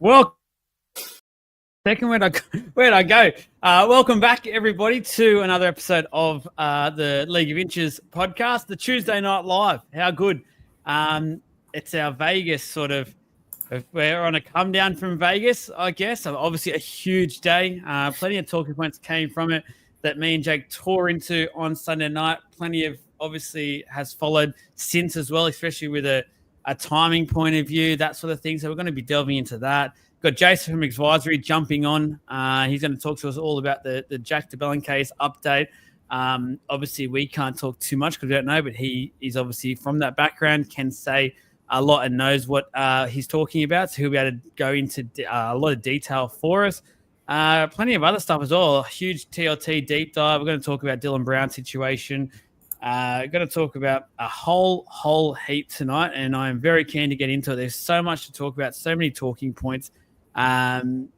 Well, second, where'd I go? Welcome back, everybody, to another episode of the League of Inches podcast, the Tuesday Night Live. How good. It's our Vegas sort of, we're on a come down from Vegas, I guess. Obviously, a huge day. Plenty of talking points came from it that me and Jake tore into on Sunday night. Plenty of, obviously, has followed since as well, especially with a timing point of view, that sort of thing. So we're going to be delving into that. Got Jason from Advisory jumping on. He's going to talk to us all about the Jack DeBellin case update. Obviously, we can't talk too much because we don't know, but he is obviously from that background, can say a lot and knows what he's talking about. So he'll be able to go into a lot of detail for us. Plenty of other stuff as well. A huge TLT deep dive. We're going to talk about Dylan Brown's situation. Going to talk about a whole heap tonight, and I am very keen to get into it. There's so much to talk about, so many talking points. And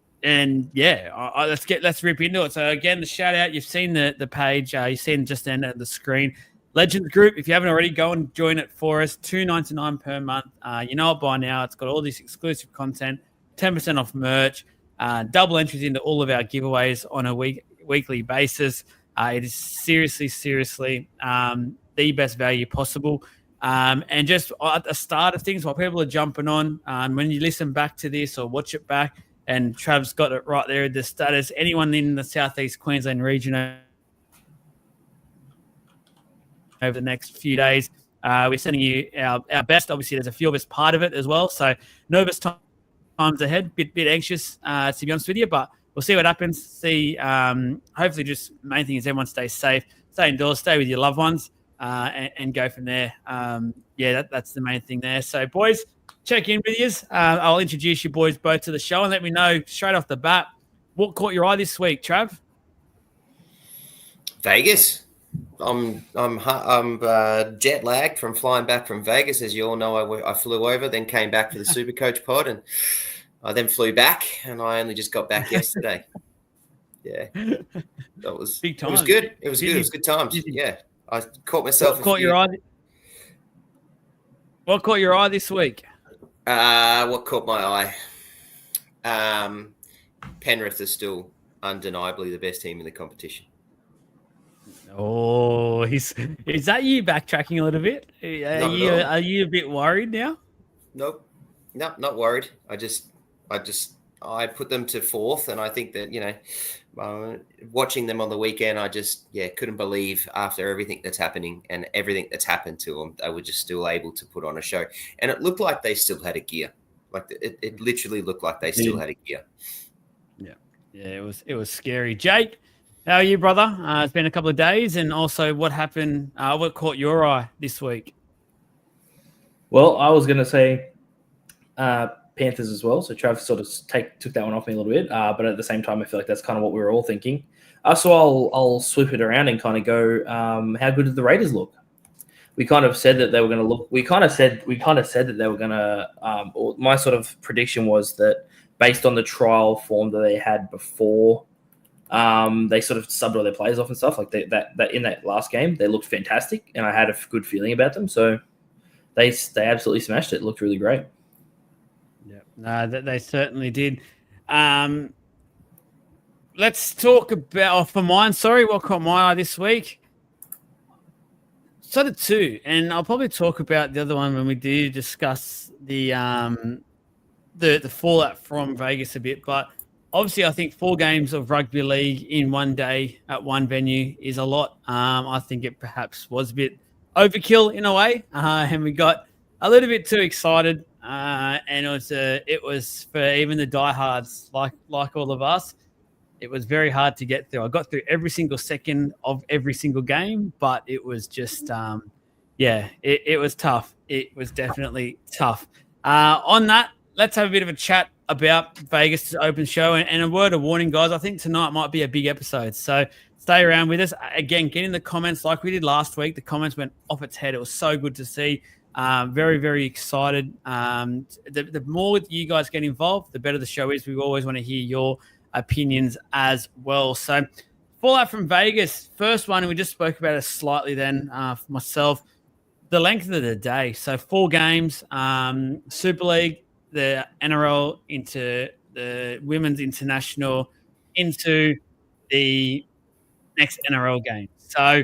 yeah, let's rip into it. So again, the shout out, you've seen the page, you've seen just then at the screen. Legends Group, if you haven't already, go and join it for us. $2.99 per month. You know it by now. It's got all this exclusive content, 10% off merch, double entries into all of our giveaways on a weekly basis. It is seriously the best value possible. And just at the start of things, while people are jumping on, when you listen back to this or watch it back, and Trav's got it right there, the status, anyone in the Southeast Queensland region over the next few days, we're sending you our best. Obviously, there's a few of us part of it as well. So nervous times ahead, bit anxious, to be honest with you, but we'll see what happens. See, hopefully, just main thing is everyone stays safe, stay indoors, stay with your loved ones, and go from there. That's the main thing there. So, boys, check in with you. I'll introduce you boys both to the show and let me know straight off the bat what caught your eye this week, Trav. Vegas. I'm jet lagged from flying back from Vegas. As you all know, I flew over, then came back for the Supercoach pod, and I then flew back, and I only just got back yesterday. Yeah, that was big time. It was good. It was good. It was good times. Yeah, I caught myself. What caught your eye this week? What caught my eye? Penrith is still undeniably the best team in the competition. Oh, is that you backtracking a little bit? Are you a bit worried now? Nope, not worried. I put them to fourth, and I think that, watching them on the weekend, I just couldn't believe after everything that's happening and everything that's happened to them, they were just still able to put on a show, and it looked like they still had a gear. Like it literally looked like they still had a gear. Yeah, it was scary. Jake, how are you, brother? It's been a couple of days, and also what happened? What caught your eye this week? Well, I was going to say Panthers as well. So Trav sort of took that one off me a little bit, but at the same time, I feel like that's kind of what we were all thinking. So I'll swoop it around and kind of go. How good did the Raiders look? We kind of said that they were going to look. We kind of said that they were going to. My sort of prediction was that based on the trial form that they had before, they sort of subbed all their players off and stuff like that in that last game. They looked fantastic, and I had a good feeling about them. So they absolutely smashed it. It looked really great. Yeah, no, they certainly did. Let's talk about, for mine, what caught my eye this week. Sort of two, and I'll probably talk about the other one when we do discuss the fallout from Vegas a bit. But obviously, I think 4 games of rugby league in one day at one venue is a lot. I think it perhaps was a bit overkill in a way, and we got a little bit too excited. And it was for even the diehards like all of us. It was very hard to get through. I got through every single second of every single game, but it was just, it was tough. It was definitely tough. On that, let's have a bit of a chat about Vegas' open show. And a word of warning, guys, I think tonight might be a big episode. So stay around with us. Again, get in the comments like we did last week. The comments went off its head. It was so good to see. Very, very excited. The more you guys get involved, the better the show is. We always want to hear your opinions as well. So fallout from Vegas, first one, and we just spoke about it slightly then for myself, the length of the day. So 4 games, Super League, the NRL into the women's international into the next NRL game. So,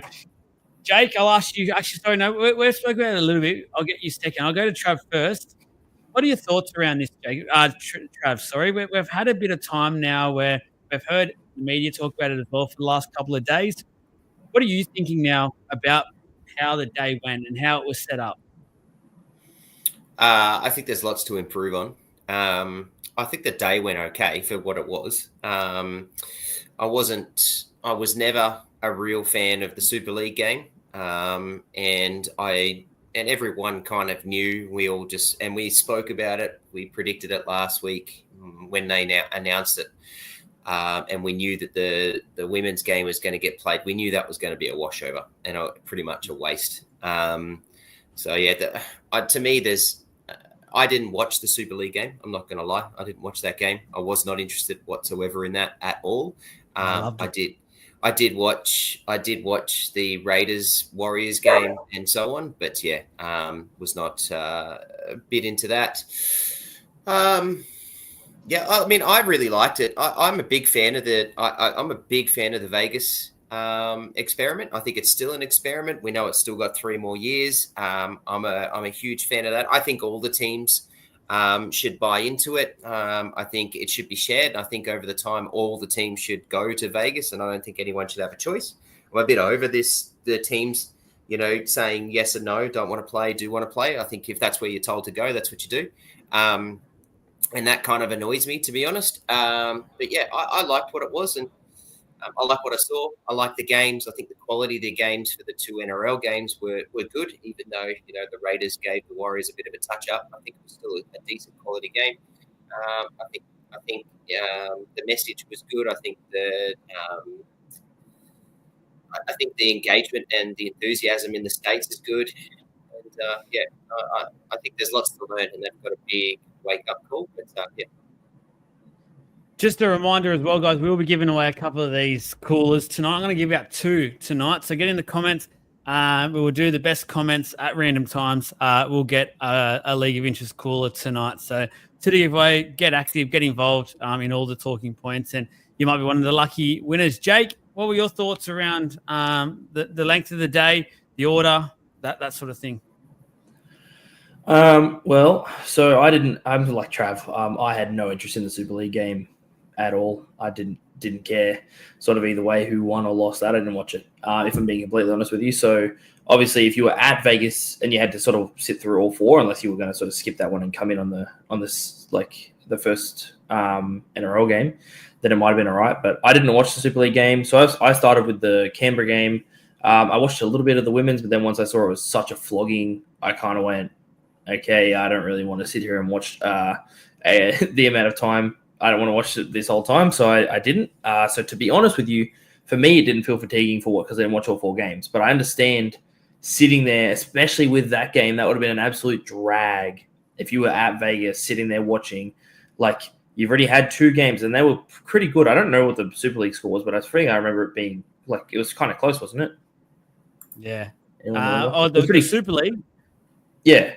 Jake, I'll ask you. Actually, sorry, no, we've spoken about it a little bit. I'll get you second. I'll go to Trav first. What are your thoughts around this, Jake? Trav, sorry. We've had a bit of time now where we've heard the media talk about it as well for the last couple of days. What are you thinking now about how the day went and how it was set up? I think there's lots to improve on. I think the day went okay for what it was. I was never a real fan of the Super League game. And everyone kind of knew. We spoke about it. We predicted it last week when they now announced it. And we knew that the women's game was going to get played. We knew that was going to be a washover and pretty much a waste. To me, I didn't watch the Super League game. I'm not going to lie. I didn't watch that game. I was not interested whatsoever in that at all. I did watch the Raiders Warriors game and so on, but was not a bit into that. I mean, I really liked it. I'm a big fan of I'm a big fan of the Vegas experiment. I think it's still an experiment. We know it's still got 3 more years. I'm a huge fan of that. I think all the teams should buy into it. I think it should be shared. I think over the time, all the teams should go to Vegas, and I don't think anyone should have a choice. I'm a bit over the teams, saying yes and no, don't want to play, do want to play. I think if that's where you're told to go, that's what you do. And that kind of annoys me, to be honest. I liked what it was, and I like what I saw. I like the games. I think the quality of the games for the 2 NRL games were good, even though the Raiders gave the Warriors a bit of a touch up. I think it was still a decent quality game. I think the message was good. I think the engagement and the enthusiasm in the States is good. And I think there's lots to learn, and they've got a big wake-up call. But Just a reminder as well, guys, we will be giving away a couple of these coolers tonight. I'm going to give out 2 tonight. So get in the comments. We will do the best comments at random times. We'll get a League of Inches cooler tonight. So to the giveaway, get active, get involved in all the talking points, and you might be one of the lucky winners. Jake, what were your thoughts around the length of the day, the order, that sort of thing? I'm like Trav. I had no interest in the Super League game at all. I didn't care sort of either way who won or lost that. I didn't watch it, if I'm being completely honest with you. So obviously if you were at Vegas and you had to sort of sit through all 4, unless you were going to sort of skip that one and come in on this like the first NRL game, then it might have been all right. But I didn't watch the Super League game. So I started with the Canberra game. I watched a little bit of the women's, but then once I saw it was such a flogging, I kind of went, okay, I don't really want to sit here and watch the amount of time. I don't want to watch it this whole time, so I didn't. So to be honest with you, for me, it didn't feel fatiguing because I didn't watch all 4 games. But I understand sitting there, especially with that game, that would have been an absolute drag if you were at Vegas sitting there watching. Like, you've already had 2 games, and they were pretty good. I don't know what the Super League score was, but I remember it being, like, it was kind of close, wasn't it? Yeah. The pretty Super League? Yeah.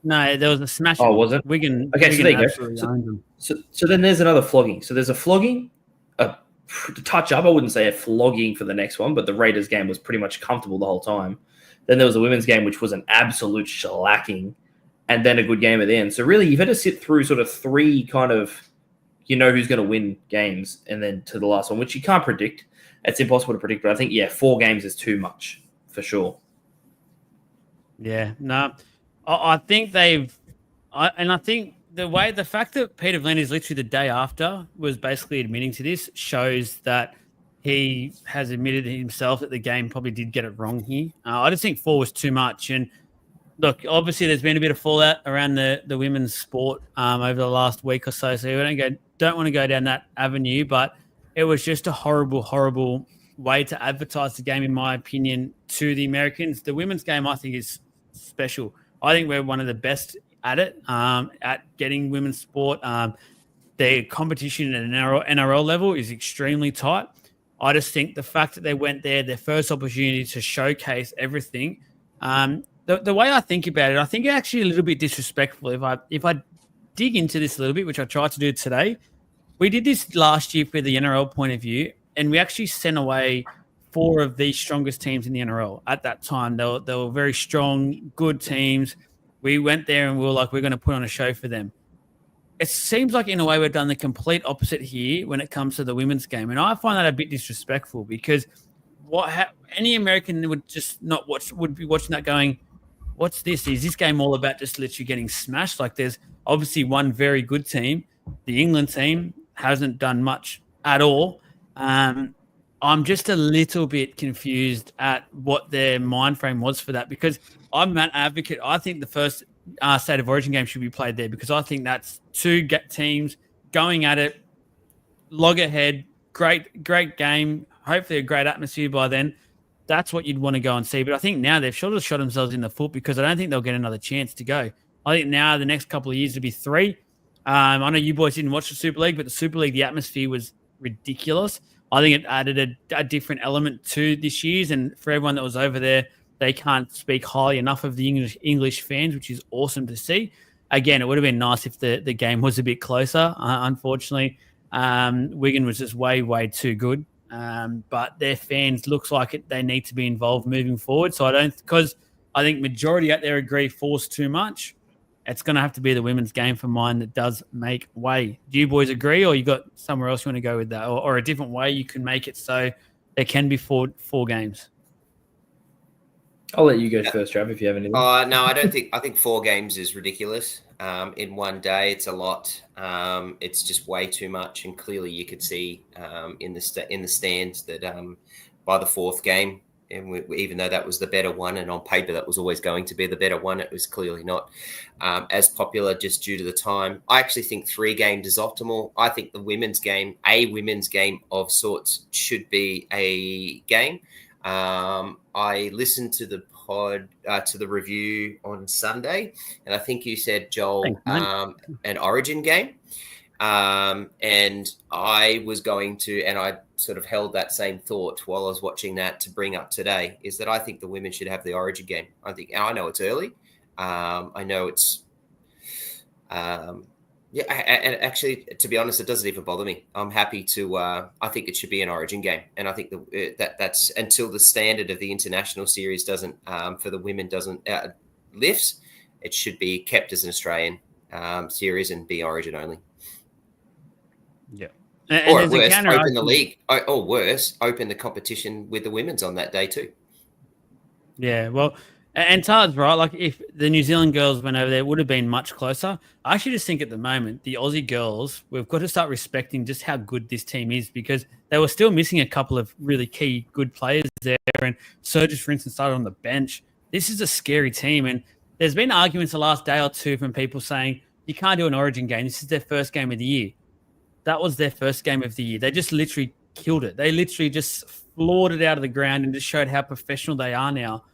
No, there was a smash. Oh, was it? Wigan. Okay, so there you go. So then there's another flogging. So there's a flogging, a touch up. I wouldn't say a flogging for the next one, but the Raiders game was pretty much comfortable the whole time. Then there was a women's game, which was an absolute shellacking, and then a good game at the end. So really, you've had to sit through sort of 3 kind of, who's going to win games, and then to the last one, which you can't predict. It's impossible to predict, but I think, 4 games is too much for sure. Yeah, no. I think I think the fact that Peter V'landys literally the day after was basically admitting to this shows that he has admitted himself that the game probably did get it wrong here. I just think 4 was too much. And look, obviously there's been a bit of fallout around the women's sport over the last week or so. So we don't want to go down that avenue, but it was just a horrible, horrible way to advertise the game, in my opinion, to the Americans. The women's game, I think, is special. I think we're one of the best at it, at getting women's sport. The competition at an NRL level is extremely tight. I just think the fact that they went there, their first opportunity to showcase everything, the way I think about it, I think it's actually a little bit disrespectful. If I dig into this a little bit, which I tried to do today, we did this last year for the NRL point of view, and we actually sent away 4 of the strongest teams in the NRL at that time. They were very strong, good teams. We went there and we were like, we're going to put on a show for them. It seems like in a way we've done the complete opposite here when it comes to the women's game, and I find that a bit disrespectful because any American would just not watch, would be watching that going, what's this? Is this game all about just literally getting smashed? Like there's obviously one very good team. The England team hasn't done much at all. I'm just a little bit confused at what their mind frame was for that because I'm an advocate. I think the first State of Origin game should be played there because I think that's 2 teams going at it, loggerhead, great game, hopefully a great atmosphere by then. That's what you'd want to go and see. But I think now they've sort of shot themselves in the foot because I don't think they'll get another chance to go. I think now the next couple of years will be 3. I know you boys didn't watch the Super League, but the Super League, the atmosphere was ridiculous. I think it added a different element to this year's, and for everyone that was over there, they can't speak highly enough of the English fans, which is awesome to see. Again, it would have been nice if the game was a bit closer. Unfortunately, Wigan was just way too good. But their fans looks like they need to be involved moving forward. So because I think majority out there agree force too much. It's going to have to be the women's game for mine that does make way. Do you boys agree, or you got somewhere else you want to go with that, or a different way you can make it so there can be four games? I'll let you go first, Trav, if you have anything. No, I don't think. I think 4 games is ridiculous. In one day, it's a lot. It's just way too much, and clearly you could see in the stands that by the 4th game, and even though that was the better one, and on paper that was always going to be the better one, it was clearly not as popular just due to the time. I actually think 3 games is optimal. I think the women's game of sorts, should be a game. I listened to the to the review on Sunday, and I think you said, Joel, an Origin game. And I was going to, and I sort of held that same thought while I was watching that to bring up today, is that I think the women should have the Origin game. I know it's early. I know it's, and actually, to be honest, it doesn't even bother me. I'm happy to, I think it should be an Origin game. And I think that's until the standard of the international series doesn't, for the women doesn't lifts, it should be kept as an Australian series and be Origin only. Yeah. Or at worst, open the league. Or worse, open the competition with the women's on that day too. Yeah, well, and Todd's right. Like, if the New Zealand girls went over there, it would have been much closer. I actually just think at the moment, the Aussie girls, we've got to start respecting just how good this team is, because they were still missing a couple of really key good players there. And Surges, for instance, started on the bench. This is a scary team. And there's been arguments the last day or two from people saying, you can't do an Origin game. This is their first game of the year. That was their first game of the year. They just literally killed it. They literally just floored it out of the ground and just showed how professional they are now.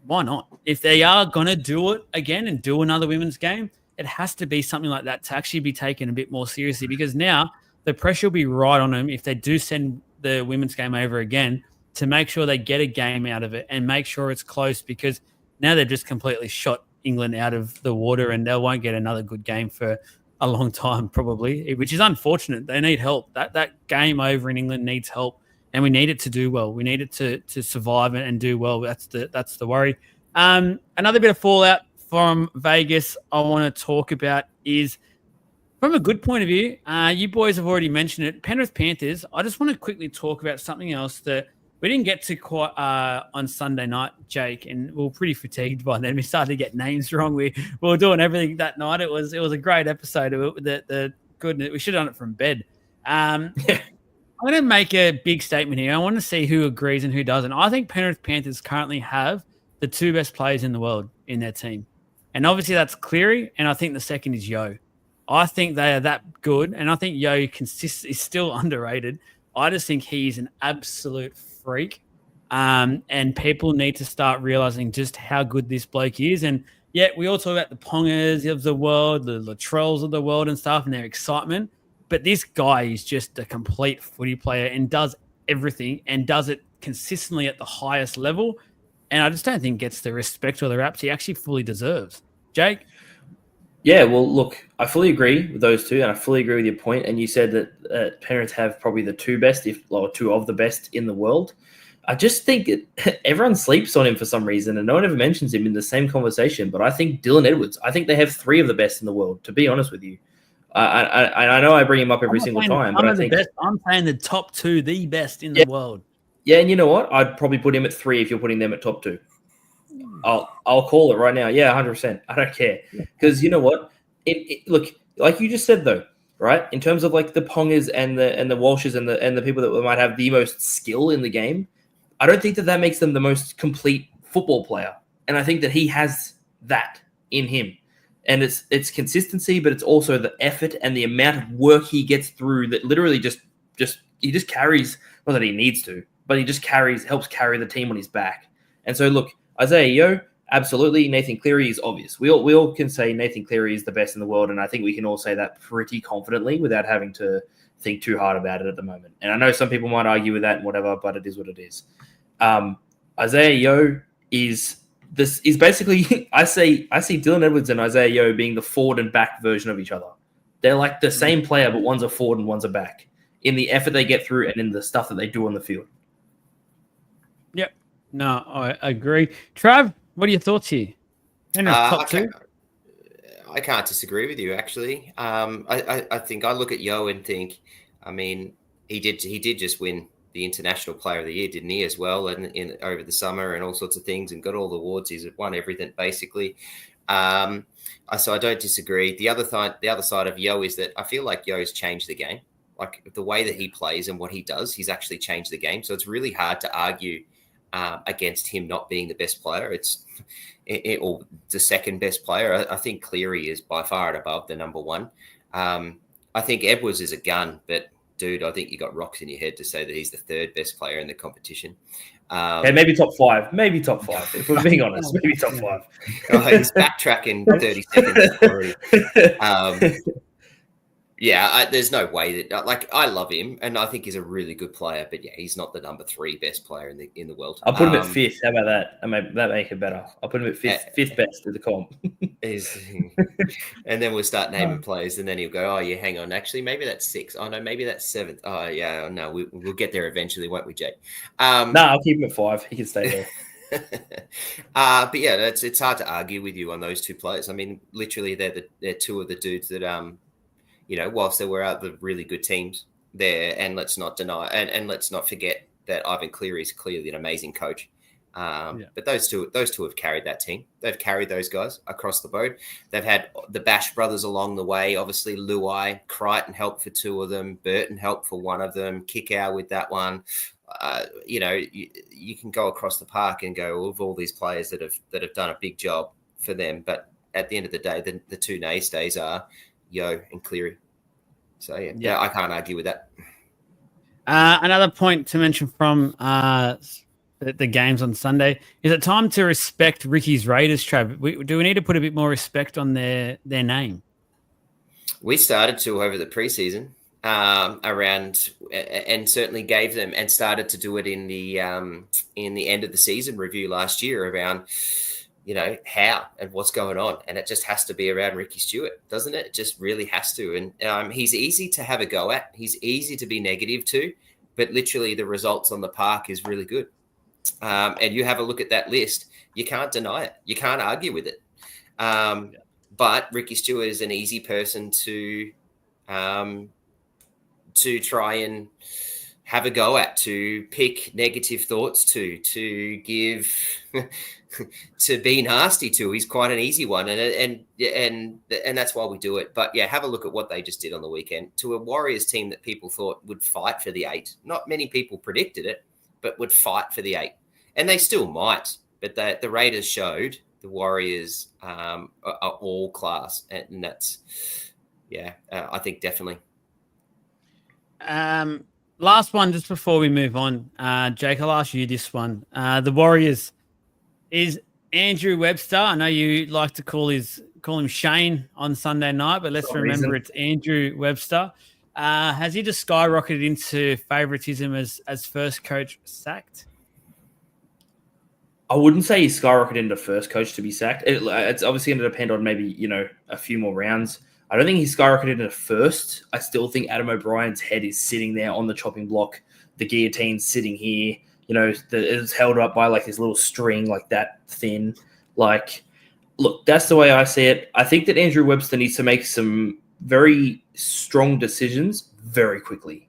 Why not? If they are going to do it again and do another women's game, it has to be something like that to actually be taken a bit more seriously, because now the pressure will be right on them if they do send the women's game over again to make sure they get a game out of it and make sure it's close, because now they've just completely shot England out of the water and they won't get another good game for a long time probably, which is unfortunate. They need help. That game over in England needs help, and we need it to do well. We need it to survive and do well. That's the worry. Another bit of fallout from Vegas I want to talk about is from a good point of view. You boys have already mentioned it. Penrith Panthers. I just want to quickly talk about something else that we didn't get to quite on Sunday night, Jake, and we were pretty fatigued by then. We started to get names wrong. We were doing everything that night. It was a great episode. The goodness, we should have done it from bed. I'm going to make a big statement here. I want to see who agrees and who doesn't. I think Penrith Panthers currently have the 2 best players in the world in their team. And obviously that's Cleary, and I think the second is Yo. I think they are that good, and I think Yo is still underrated. I just think he's an absolute freak. And people need to start realizing just how good this bloke is. And yeah, we all talk about the Pongers of the world, the Latrells of the world and stuff, and their excitement. But this guy is just a complete footy player and does everything and does it consistently at the highest level. And I just don't think gets the respect or the raps he actually fully deserves. Jake? Yeah, well, look, I fully agree with those two, and I fully agree with your point. And you said that Penrith have probably the two best, or two of the best in the world. I just think everyone sleeps on him for some reason, and no one ever mentions him in the same conversation. But I think Dylan Edwards, I think they have three of the best in the world, to be honest with you. I know I bring him up every single time, but I think best. I'm saying the top two, the best in yeah, the world. yeah, and you know what? I'd probably put him at 3 if you're putting them at top 2. I'll call it right now. Yeah, 100%. I don't care because you know what? Look, like you just said though, right? In terms of like the Pongers and the Walshes and the people that might have the most skill in the game, I don't think that makes them the most complete football player. And I think that he has that in him. And it's consistency, but it's also the effort and the amount of work he gets through that literally just he just carries, not that he needs to, but he just helps carry the team on his back. And so look, Isaiah Yeo, absolutely. Nathan Cleary is obvious. We all can say Nathan Cleary is the best in the world, and I think we can all say that pretty confidently without having to think too hard about it at the moment. And I know some people might argue with that and whatever, but it is what it is. Isaiah Yeo is basically I see Dylan Edwards and Isaiah Yeo being the forward and back version of each other. They're like the same player, but one's a forward and one's a back in the effort they get through and in the stuff that they do on the field. Yep. No, I agree. Trav, what are your thoughts here? Top two? I can't disagree with you, actually. I think I look at Yo and think, I mean, he did just win the International Player of the Year, didn't he, as well, and over the summer and all sorts of things, and got all the awards. He's won everything basically. So I don't disagree. The other side of Yo is that I feel like Yo's changed the game. Like the way that he plays and what he does, he's actually changed the game. So it's really hard to argue against him not being the best player. Or the second best player. I think Cleary is by far and above the number one. I think Edwards is a gun, but dude, I think you got rocks in your head to say that he's the third best player in the competition. Maybe top 5. Maybe top 5. If we're being honest, maybe top 5. He's backtracking 30 seconds already. There's no way that I love him and I think he's a really good player, but yeah, he's not the number 3 best player in the world. I'll put him at 5th. How about that? That make it better. I'll put him at 5th best in the comp. And then we'll start naming players, and then he'll go, "Oh, yeah, hang on. Actually, maybe that's 6. Oh no, maybe that's 7th. Oh yeah, no, we'll get there eventually, won't we, Jake?" No, I'll keep him at 5. He can stay there. But yeah, it's hard to argue with you on those two players. I mean, literally, they're two of the dudes that whilst there were other really good teams there, and let's not deny and let's not forget that Ivan Cleary is clearly an amazing coach. But those two have carried that team. They've carried those guys across the boat. They've had the Bash brothers along the way. Obviously, Luai, Crichton helped for 2 of them. Burton helped for 1 of them. Kickow with that one. You can go across the park and go of all these players that have done a big job for them. But at the end of the day, the 2 mainstays are Yo and Cleary. So yeah, I can't argue with that. Another point to mention from the games on Sunday, is it time to respect Ricky's Raiders, Trav? Do we need to put a bit more respect on their name? We started to over the preseason around, and certainly gave them, and started to do it in the end of the season review last year around, how and what's going on. And it just has to be around Ricky Stewart, doesn't it? It just really has to. And he's easy to have a go at. He's easy to be negative to, but literally the results on the park is really good. And you have a look at that list, you can't deny it. You can't argue with it. But Ricky Stewart is an easy person to try and have a go at, to pick negative thoughts to give, to be nasty to. He's quite an easy one, and that's why we do it. But yeah, have a look at what they just did on the weekend to a Warriors team that people thought would fight for the 8. Not many people predicted it, but would fight for the 8, and they still might. But the Raiders showed the Warriors are all class, and that's I think definitely. Last one, just before we move on, Jake, I'll ask you this one. The Warriors is Andrew Webster. I know you like to call him Shane on Sunday night, but let's remember it's Andrew Webster. Has he just skyrocketed into favoritism as first coach sacked? I wouldn't say he's skyrocketed into first coach to be sacked. It's obviously going to depend on maybe, a few more rounds. I don't think he's skyrocketed into first. I still think Adam O'Brien's head is sitting there on the chopping block. The guillotine's sitting here. It's held up by like this little string, like that thin. Like, look, that's the way I see it. I think that Andrew Webster needs to make some very strong decisions very quickly,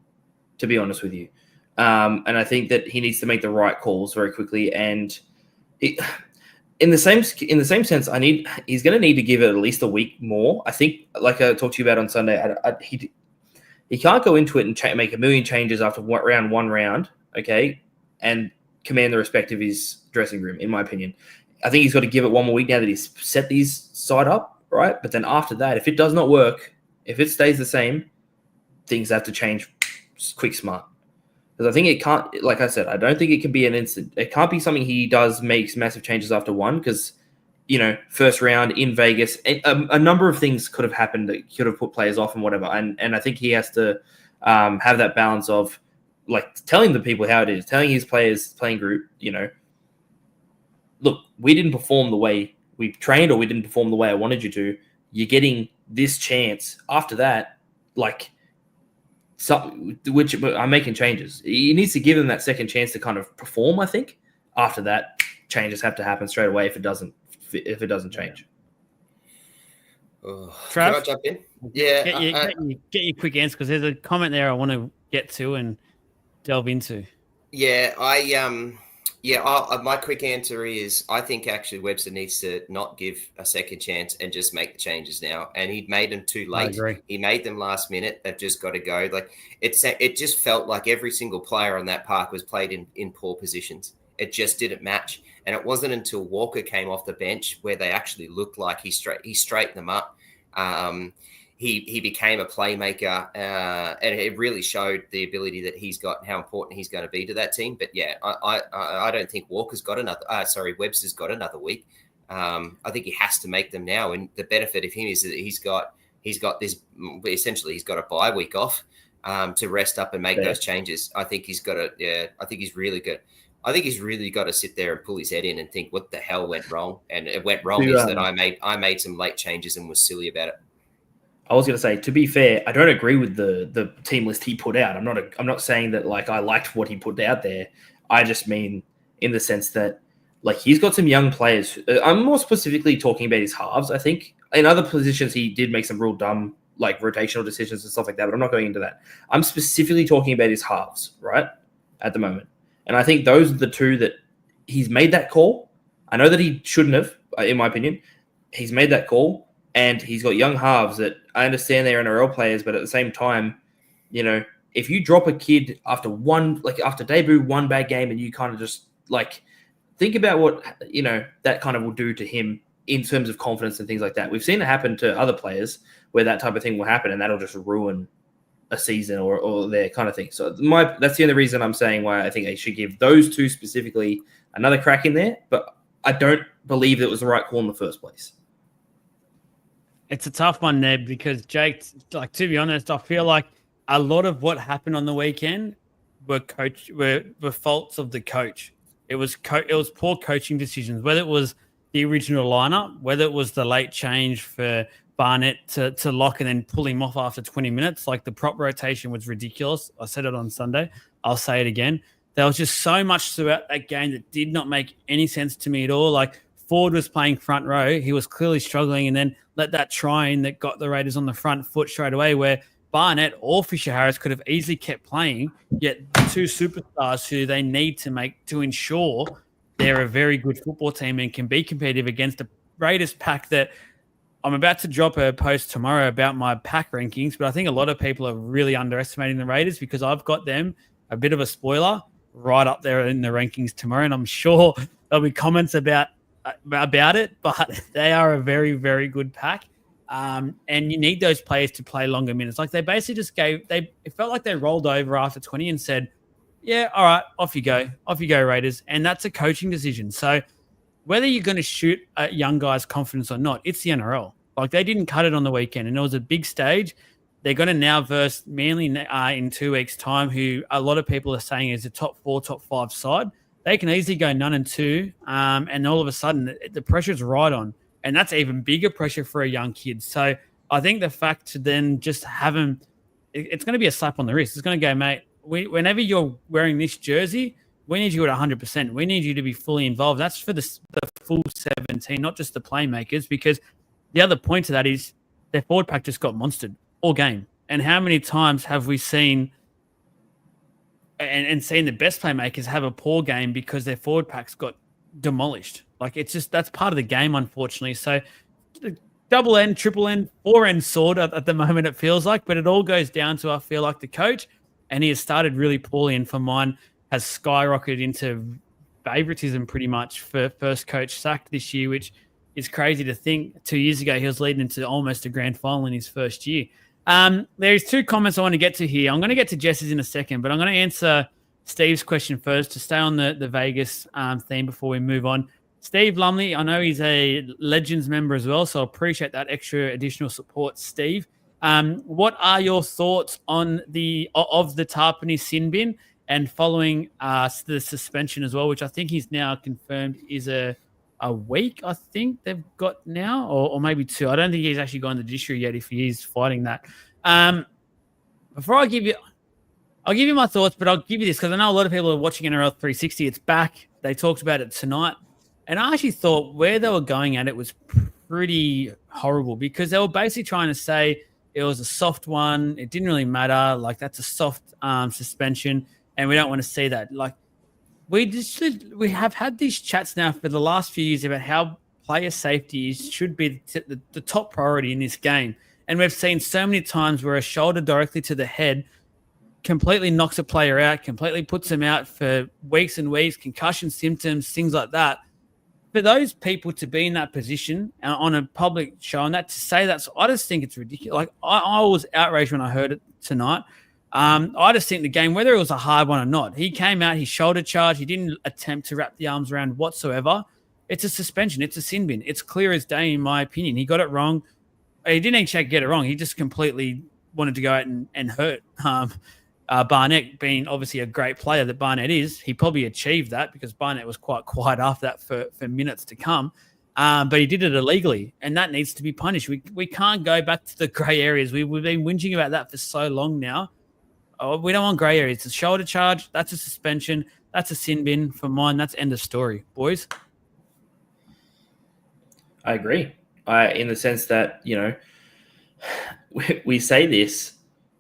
to be honest with you. And I think that he needs to make the right calls very quickly. And in the same sense, he's going to need to give it at least a week more. I think, like I talked to you about on Sunday, he can't go into it and make a million changes after one round, okay, and command the respect of his dressing room, in my opinion. I think he's got to give it one more week now that he's set these side up, right? But then after that, if it does not work, if it stays the same, things have to change quick, smart. Because I think it can't, like I said, I don't think it can be an instant. It can't be something he makes massive changes after one because, first round in Vegas, a number of things could have happened that could have put players off and whatever. And I think he has to have that balance of like telling the people how it is, telling his playing group, look, we didn't perform the way we trained or we didn't perform the way I wanted you to. You're getting this chance. After that, like, which I'm making changes. He needs to give them that second chance to kind of perform, I think. After that, changes have to happen straight away if it doesn't change. Can I jump in? Yeah. Get your quick answer because there's a comment there I want to get to and delve into. Yeah, my quick answer is I think actually Webster needs to not give a second chance and just make the changes now. And he'd made them too late. I agree. He made them last minute. They've just got to go. Like it just felt like every single player on that park was played in poor positions. It just didn't match. And it wasn't until Walker came off the bench where they actually looked like he straightened them up. He became a playmaker, and it really showed the ability that he's got, how important he's going to be to that team. But yeah, I don't think Webster's got another week. I think he has to make them now. And the benefit of him is that he's got this, essentially he's got a bye week off to rest up and make those changes. I think he's really good. I think he's really got to sit there and pull his head in and think, what the hell went wrong? And it went wrong is that I made some late changes and was silly about it. I was going to say, to be fair, I don't agree with the team list he put out. I'm not saying that like I liked what he put out there. I just mean in the sense that like he's got some young players. I'm more specifically talking about his halves. I think in other positions he did make some real dumb like rotational decisions and stuff like that, but I'm not going into that. I'm specifically talking about his halves, right, at the moment. And I think those are the two that he's made that call. I know that he shouldn't have, in my opinion. He's made that call. And he's got young halves that I understand they're NRL players, but at the same time, if you drop a kid after debut one bad game and you kind of just like think about what, that kind of will do to him in terms of confidence and things like that. We've seen it happen to other players where that type of thing will happen and that'll just ruin a season or their kind of thing. So that's the only reason I'm saying why I think I should give those two specifically another crack in there, but I don't believe it was the right call in the first place. It's a tough one, Ned, because Jake, like, to be honest, I feel like a lot of what happened on the weekend were faults of the coach. It was poor coaching decisions, whether it was the original lineup, whether it was the late change for Barnett to lock and then pull him off after 20 minutes. Like the prop rotation was ridiculous. I said it on Sunday. I'll say it again. There was just so much throughout that game that did not make any sense to me at all. Like Ford was playing front row. He was clearly struggling and then let that try in that got the Raiders on the front foot straight away where Barnett or Fisher Harris could have easily kept playing, yet the two superstars who they need to make to ensure they're a very good football team and can be competitive against a Raiders pack that I'm about to drop a post tomorrow about my pack rankings, but I think a lot of people are really underestimating the Raiders because I've got them a bit of a spoiler right up there in the rankings tomorrow, and I'm sure there'll be comments about it, but they are a very, very good pack. And you need those players to play longer minutes. Like they basically just it felt like they rolled over after 20 and said, yeah, all right, off you go, Raiders. And that's a coaching decision. So whether you're going to shoot a young guy's confidence or not, it's the NRL. Like they didn't cut it on the weekend and it was a big stage. They're going to now verse Manly in 2 weeks' time, who a lot of people are saying is a top 4, top 5 side. they can easily go 9-2, and all of a sudden the pressure's right on, and that's even bigger pressure for a young kid. So I think the fact to then just have him, it's going to be a slap on the wrist. It's going to go, mate. Whenever you're wearing this jersey, we need you at 100%. We need you to be fully involved. That's for the full 17, not just the playmakers, because the other point to that is their forward pack just got monstered all game. And how many times have we seen and seen the best playmakers have a poor game because their forward packs got demolished? Like, it's just, that's part of the game, unfortunately. So double N, triple N, 4N sword at the moment, it feels like, but it all goes down to, I feel like, the coach, and he has started really poorly, and for mine has skyrocketed into favoritism pretty much for first coach sacked this year, which is crazy to think. 2 years ago, he was leading into almost a grand final in his first year. There's two comments I want to get to here. I'm going to get to Jess's in a second, but I'm going to answer Steve's question first to stay on the Vegas theme before we move on. Steve Lumley, I know he's a Legends member as well, so I appreciate that extra additional support, Steve. What are your thoughts on the Tarpany sin bin and following the suspension as well, which I think he's now confirmed is a week, I think they've got now, or maybe 2. I don't think he's actually gone to the judiciary yet if he is fighting that. Before I'll give you my thoughts, but I'll give you this because I know a lot of people are watching NRL 360. It's back. They talked about it tonight. And I actually thought where they were going at it was pretty horrible, because they were basically trying to say it was a soft one. It didn't really matter. Like, that's a soft suspension, and we don't want to see that. Like, we have had these chats now for the last few years about how player safety should be the top priority in this game. And we've seen so many times where a shoulder directly to the head completely knocks a player out, completely puts them out for weeks and weeks, concussion symptoms, things like that. For those people to be in that position on a public show and that to say that, so I just think it's ridiculous. Like, I was outraged when I heard it tonight. I just think the game, whether it was a hard one or not, he came out, he shoulder charged, he didn't attempt to wrap the arms around whatsoever. It's a suspension. It's a sin bin. It's clear as day, in my opinion. He got it wrong. He didn't actually get it wrong. He just completely wanted to go out and hurt Barnett, being obviously a great player that Barnett is. He probably achieved that because Barnett was quite quiet after that for minutes to come. But he did it illegally, and that needs to be punished. We can't go back to the grey areas. We've been whinging about that for so long now. We don't want grey areas. It's a shoulder charge. That's a suspension. That's a sin bin. For mine, that's end of story, boys. I agree. In the sense that, we say this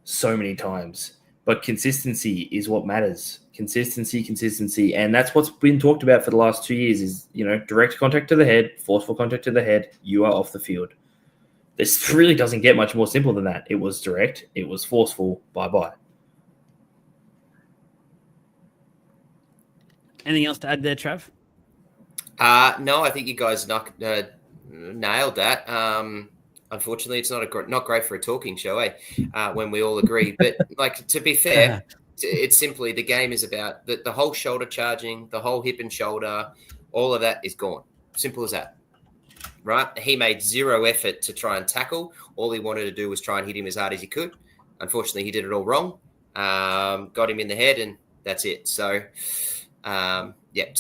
so many times, but consistency is what matters. Consistency. And that's what's been talked about for the last 2 years is, direct contact to the head, forceful contact to the head, you are off the field. This really doesn't get much more simple than that. It was direct. It was forceful. Bye-bye. Anything else to add there, Trav? No, I think you guys nailed that. Unfortunately, it's not great for a talking show, when we all agree. But to be fair, it's simply the game is about the whole shoulder charging, the whole hip and shoulder, all of that is gone. Simple as that, right? He made zero effort to try and tackle. All he wanted to do was try and hit him as hard as he could. Unfortunately, he did it all wrong. Got him in the head, and that's it. So. To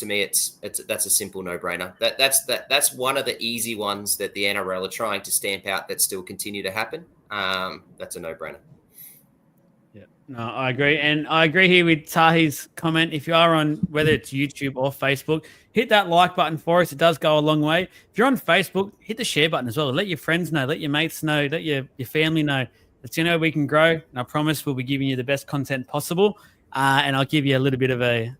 me, that's a simple no-brainer. That's one of the easy ones that the NRL are trying to stamp out that still continue to happen. That's a no-brainer. Yeah, no, I agree, and I agree here with Tahi's comment. If you are on whether it's YouTube or Facebook, hit that like button for us. It does go a long way. If you're on Facebook, hit the share button as well. Let your friends know, let your mates know, let your family know. That's we can grow. And I promise we'll be giving you the best content possible. And I'll give you a little bit of a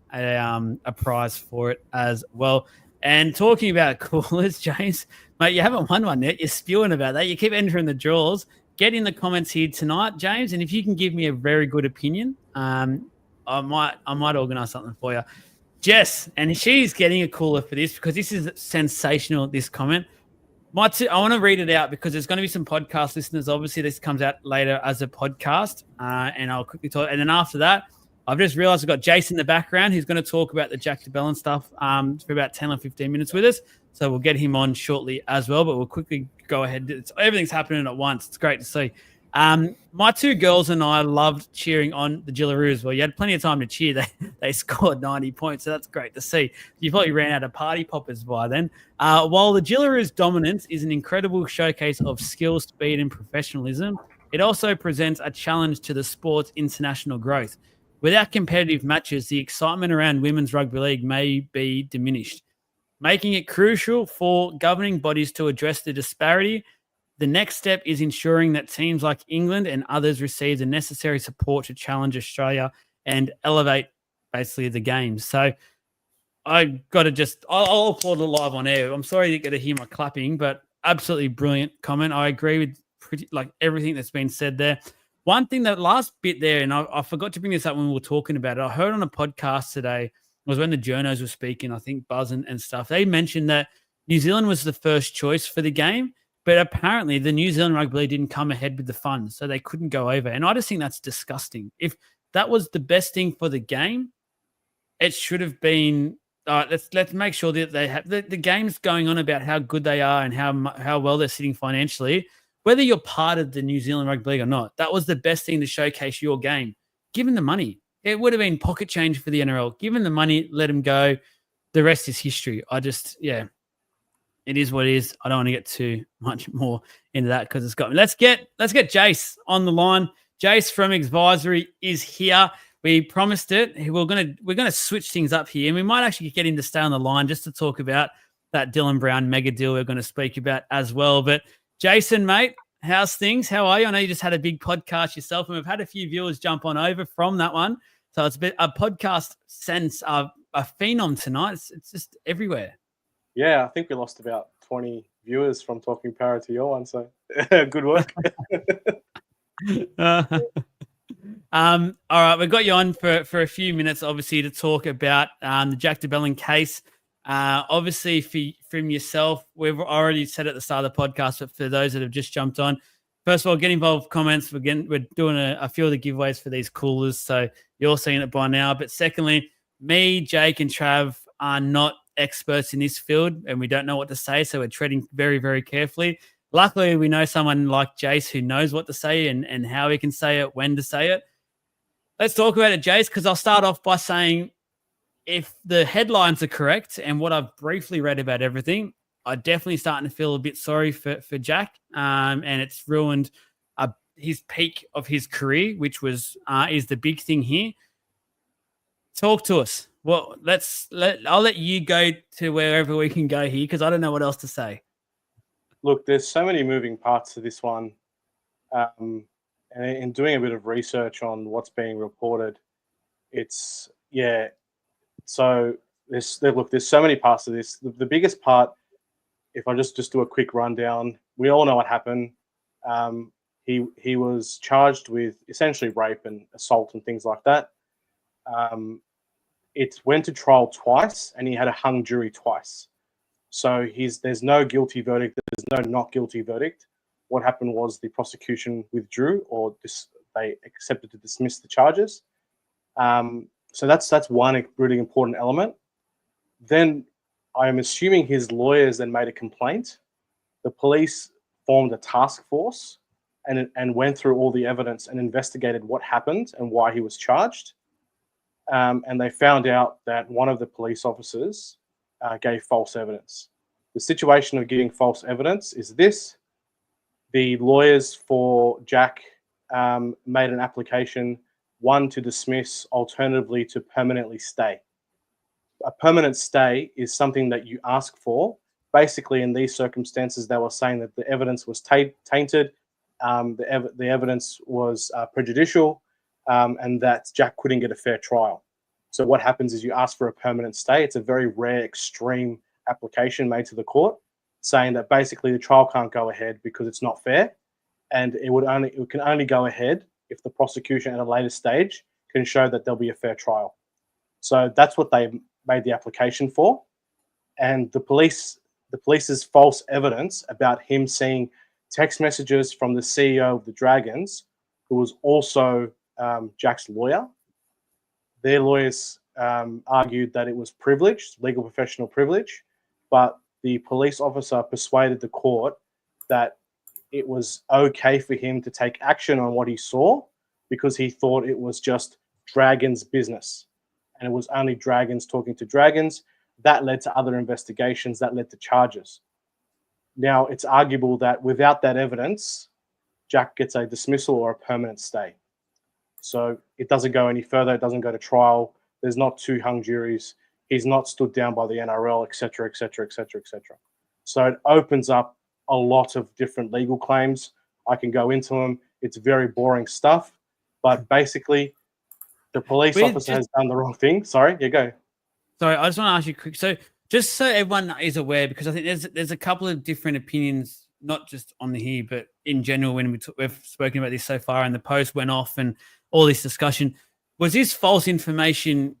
prize for it as well. And talking about coolers, James, mate, you haven't won one yet. You're spewing about that. You keep entering the draws. Get in the comments here tonight, James, and if you can give me a very good opinion, I might organise something for you. Jess, and she's getting a cooler for this because this is sensational, this comment. I want to read it out because there's going to be some podcast listeners. Obviously, this comes out later as a podcast, and I'll quickly talk. And then after that, I've just realized I've got Jason in the background who's going to talk about the Jack DeBellin stuff for about 10 or 15 minutes with us. So we'll get him on shortly as well, but we'll quickly go ahead. Everything's happening at once. It's great to see. My two girls and I loved cheering on the Gillaroos. Well, you had plenty of time to cheer. they scored 90 points. So that's great to see. You probably ran out of party poppers by then. While the Jillaroos' dominance is an incredible showcase of skill, speed, and professionalism, it also presents a challenge to the sport's international growth. Without competitive matches, the excitement around women's rugby league may be diminished, making it crucial for governing bodies to address the disparity. The next step is ensuring that teams like England and others receive the necessary support to challenge Australia and elevate basically the game. So I got to I'll applaud it live on air. I'm sorry you get to hear my clapping, but absolutely brilliant comment. I agree with everything that's been said there. One thing, that last bit there, and I forgot to bring this up when we were talking about it. I heard on a podcast today, was when the journos were speaking, I think Buzz and stuff. They mentioned that New Zealand was the first choice for the game, but apparently the New Zealand Rugby League didn't come ahead with the funds, so they couldn't go over. And I just think that's disgusting. If that was the best thing for the game, it should have been. Let's make sure that they have the game's going on about how good they are and how well they're sitting financially. Whether you're part of the New Zealand Rugby League or not, that was the best thing to showcase your game. Give them the money. It would have been pocket change for the NRL. Give them the money, let them go. The rest is history. It is what it is. I don't want to get too much more into that because it's got me. Let's get Jace on the line. Jace from Advisory is here. We promised it. We're gonna switch things up here, and we might actually get him to stay on the line just to talk about that Dylan Brown mega deal we're going to speak about as well. But Jason, mate, how's things? How are you? I know you just had a big podcast yourself, and we've had a few viewers jump on over from that one. So it's a podcast sense of a phenom tonight. It's just everywhere. Yeah, I think we lost about 20 viewers from talking para to your one. So good work. All right, we've got you on for a few minutes, obviously, to talk about the Jack de Belin case. Obviously, from yourself, we've already said at the start of the podcast, but for those that have just jumped on, first of all, get involved, comments. We're doing a few of the giveaways for these coolers, so you're seeing it by now. But secondly, me, Jake, and Trav are not experts in this field, and we don't know what to say, so we're treading very, very carefully. Luckily, we know someone like Jace who knows what to say and how he can say it, when to say it. Let's talk about it, Jace, because I'll start off by saying if the headlines are correct and what I've briefly read about everything, I'm definitely starting to feel a bit sorry for Jack, and it's ruined his peak of his career, which is the big thing here. Talk to us. Well, I'll let you go to wherever we can go here because I don't know what else to say. Look, there's so many moving parts to this one. And in doing a bit of research on what's being reported, so there's so many parts to this. The biggest part, if I just do a quick rundown, we all know what happened. He was charged with essentially rape and assault and things like that. It went to trial twice, and he had a hung jury twice. So there's no guilty verdict. There's no not guilty verdict. What happened was the prosecution withdrew, or they accepted to dismiss the charges. So that's one really important element. Then I'm assuming his lawyers then made a complaint. The police formed a task force and went through all the evidence and investigated what happened and why he was charged. And they found out that one of the police officers gave false evidence. The situation of giving false evidence is this. The lawyers for Jack made an application, one to dismiss, alternatively to permanently stay. A permanent stay is something that you ask for. Basically, in these circumstances, they were saying that the evidence was tainted, the evidence was prejudicial, and that Jack couldn't get a fair trial. So what happens is you ask for a permanent stay. It's a very rare, extreme application made to the court, saying that basically the trial can't go ahead because it's not fair, and it can only go ahead if the prosecution at a later stage can show that there'll be a fair trial. So that's what they made the application for. And the police's false evidence about him seeing text messages from the CEO of the Dragons, who was also Jack's lawyer. Their lawyers argued that it was privileged, legal professional privilege, but the police officer persuaded the court that it was okay for him to take action on what he saw because he thought it was just Dragons' business. and it was only dragons talking to dragons. That led to other investigations, that led to charges. Now, it's arguable that without that evidence, Jack gets a dismissal or a permanent stay. So it doesn't go any further. It doesn't go to trial. There's not 2 hung juries. He's not stood down by the NRL, etc., etc., etc., etc. So it opens up a lot of different legal claims. I can go into them. It's very boring stuff. But basically, the police officer has done the wrong thing. Sorry, you go. Sorry, I just want to ask you quick. So just so everyone is aware, because I think there's a couple of different opinions, not just on here, but in general, when we've spoken about this so far, and the post went off and all this discussion. Was this false information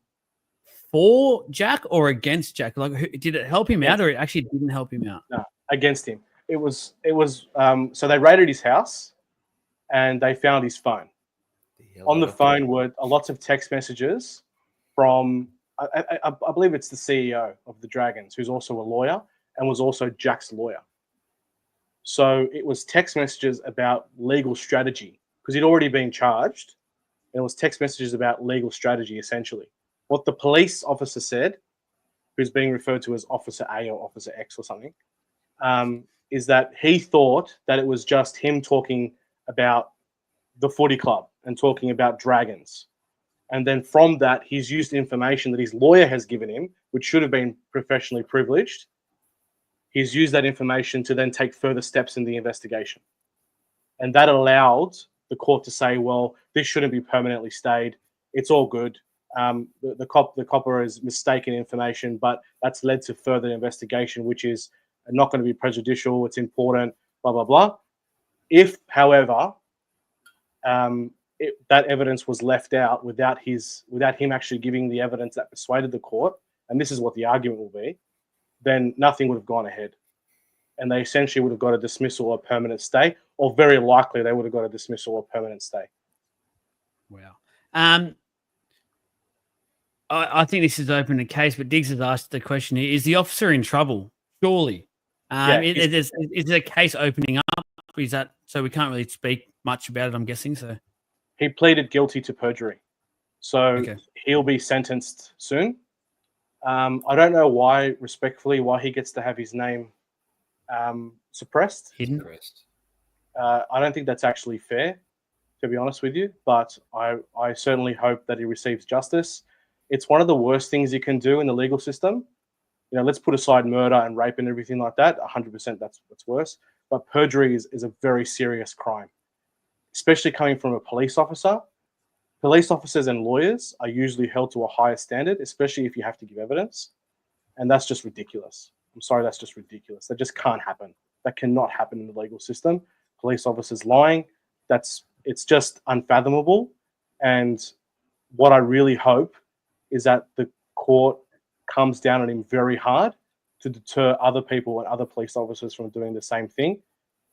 for Jack or against Jack? Like, did it help him out, or it actually didn't help him out? No, against him. It was. So they raided his house, and they found his phone. On the phone were lots of text messages from, I believe it's the CEO of the Dragons, who's also a lawyer and was also Jack's lawyer. So it was text messages about legal strategy because he'd already been charged. And it was text messages about legal strategy, essentially. What the police officer said, who's being referred to as Officer A or Officer X or something, is that he thought that it was just him talking about the footy club and talking about Dragons. And then from that, he's used information that his lawyer has given him, which should have been professionally privileged. He's used that information to then take further steps in the investigation. And that allowed the court to say, well, this shouldn't be permanently stayed. It's all good. The copper is mistaken information, but that's led to further investigation, which is not going to be prejudicial. It's important, blah, blah, blah. If, however, that evidence was left out without him actually giving the evidence that persuaded the court, and this is what the argument will be, then nothing would have gone ahead. And they essentially would have got a dismissal or permanent stay, or very likely they would have got a dismissal or permanent stay. Wow. I think this is open to case, but Diggs has asked the question here, is the officer in trouble? Surely. Is there a case opening up? Is that so we can't really speak much about it, I'm guessing? So he pleaded guilty to perjury. So he'll be sentenced soon. I don't know why he gets to have his name suppressed. Hidden. I don't think that's actually fair, to be honest with you, but I certainly hope that he receives justice. It's one of the worst things you can do in the legal system. You know, let's put aside murder and rape and everything like that. 100% that's worse. But perjury is a very serious crime, especially coming from a police officer. Police officers and lawyers are usually held to a higher standard, especially if you have to give evidence. And that's just ridiculous. I'm sorry, that's just ridiculous. That just can't happen. That cannot happen in the legal system. Police officers lying, it's just unfathomable. And what I really hope is that the court comes down on him very hard to deter other people and other police officers from doing the same thing.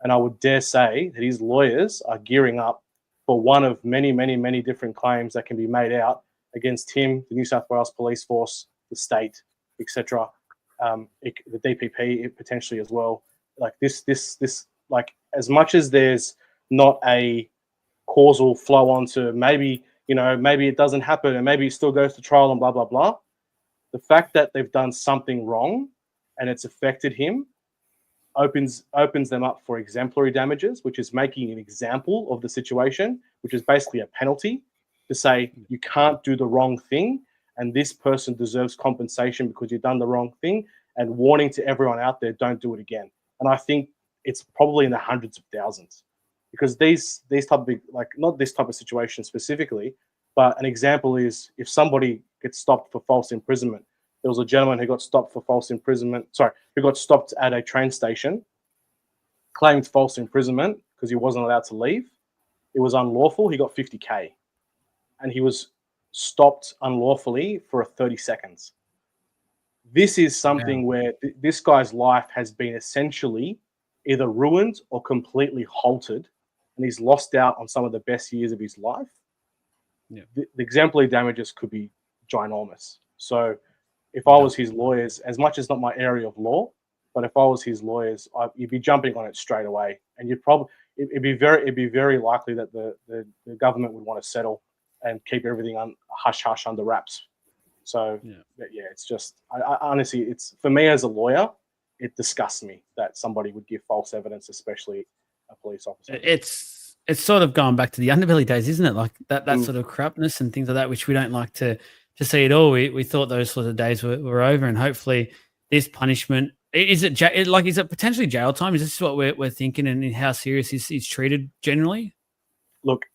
And I would dare say that his lawyers are gearing up for one of many, many, many different claims that can be made out against him, the New South Wales Police Force, the state, etc., the DPP potentially as well. Like this, like as much as there's not a causal flow on to maybe it doesn't happen and maybe it still goes to trial and blah, blah, blah. The fact that they've done something wrong and it's affected him opens them up for exemplary damages, which is making an example of the situation, which is basically a penalty to say you can't do the wrong thing and this person deserves compensation because you've done the wrong thing, and warning to everyone out there, don't do it again. And I think it's probably in the hundreds of thousands, because these type of not this type of situation specifically, but an example is if somebody gets stopped for false imprisonment. There was a gentleman who got stopped for false imprisonment. Who got stopped at a train station, claimed false imprisonment because he wasn't allowed to leave. It was unlawful. He got 50K, and he was stopped unlawfully for 30 seconds. This is something where this guy's life has been essentially either ruined or completely halted, and he's lost out on some of the best years of his life. Yeah. The exemplary damages could be ginormous. So if I was his lawyers, as much as not my area of law, but if I was his lawyers, you'd be jumping on it straight away, and it'd be very likely that the government would want to settle and keep everything hush hush under wraps. So yeah, it's just I honestly, it's for me as a lawyer, it disgusts me that somebody would give false evidence, especially a police officer. It's sort of going back to the underbelly days, isn't it? Like that Mm. sort of corruptness and things like that, which we don't like to see at all. We thought those sort of days were over, and hopefully this punishment is it potentially jail time? Is this what we're thinking, and how serious is treated generally? Look,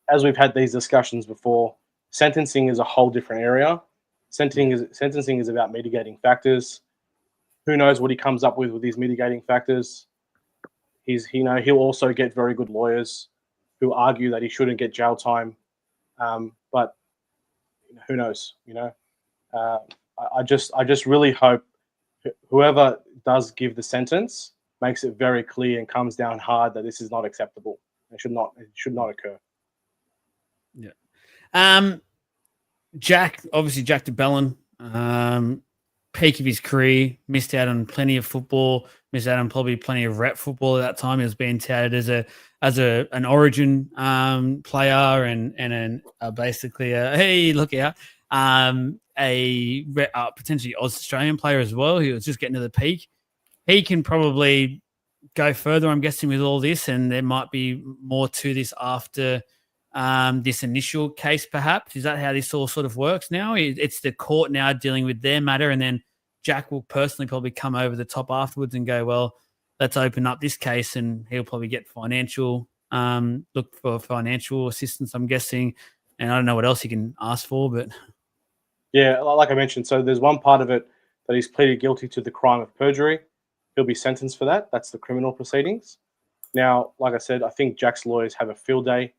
as we've had these discussions before, sentencing is a whole different area. Sentencing is about mitigating factors. Who knows what he comes up with these mitigating factors? He'll also get very good lawyers who argue that he shouldn't get jail time, but who knows? I just really hope whoever does give the sentence makes it very clear and comes down hard that this is not acceptable. It should not occur. Yeah. Jack de Belin, peak of his career, missed out on plenty of football, missed out on probably plenty of rep football at that time. He was being touted as an Origin player and basically hey, look out, a potentially Australian player as well. He was just getting to the peak. He can probably go further, I'm guessing, with all this, and there might be more to this after this initial case, perhaps. Is that how this all sort of works now? It's the court now dealing with their matter, and then Jack will personally probably come over the top afterwards and go, well, let's open up this case, and he'll probably get look for financial assistance, I'm guessing. And I don't know what else he can ask for, but... Yeah, like I mentioned, so there's one part of it that he's pleaded guilty to the crime of perjury. He'll be sentenced for that. That's the criminal proceedings. Now, like I said, I think Jack's lawyers have a field day.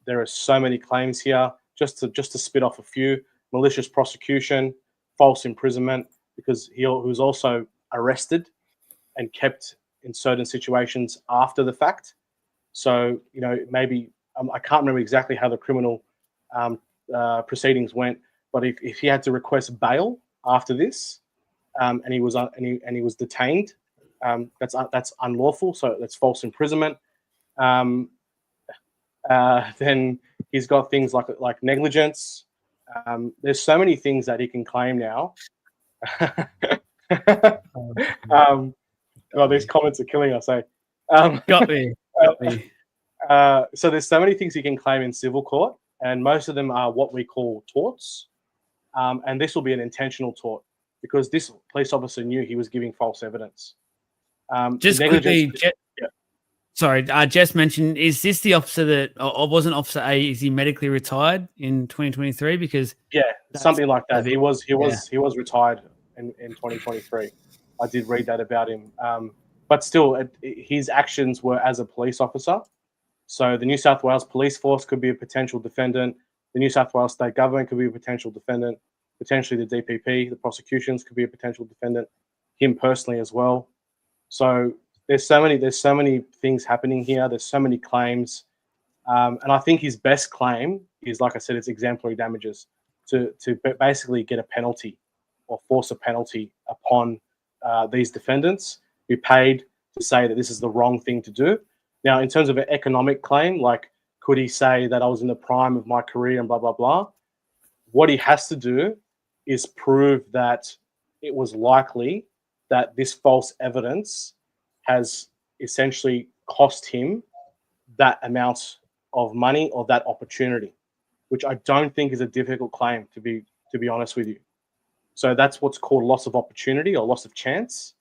There are so many claims here. Just to spit off a few: malicious prosecution, false imprisonment, because he was also arrested and kept in certain situations after the fact. So maybe I can't remember exactly how the criminal proceedings went, but if he had to request bail after this, and he was detained, that's unlawful. So that's false imprisonment. Then he's got things like negligence. There's so many things that he can claim now. Well, these comments are killing us, eh? Got me. So there's so many things he can claim in civil court, and most of them are what we call torts. And this will be an intentional tort because this police officer knew he was giving false evidence. Just quickly, sorry, Jess mentioned, is this the officer that, or wasn't Officer A, is he medically retired in 2023? Because something like that. He was retired in 2023. I did read that about him. But still, his actions were as a police officer. So the New South Wales Police Force could be a potential defendant. The New South Wales State Government could be a potential defendant. Potentially the DPP, the prosecutions could be a potential defendant. Him personally as well. So there's so many things happening here. There's so many claims. And I think his best claim is, like I said, it's exemplary damages to basically get a penalty or force a penalty upon these defendants who paid to say that this is the wrong thing to do. Now, in terms of an economic claim, like could he say that I was in the prime of my career and blah, blah, blah? What he has to do is prove that it was likely that this false evidence has essentially cost him that amount of money or that opportunity, which I don't think is a difficult claim, to be honest with you. So that's what's called loss of opportunity or loss of chance.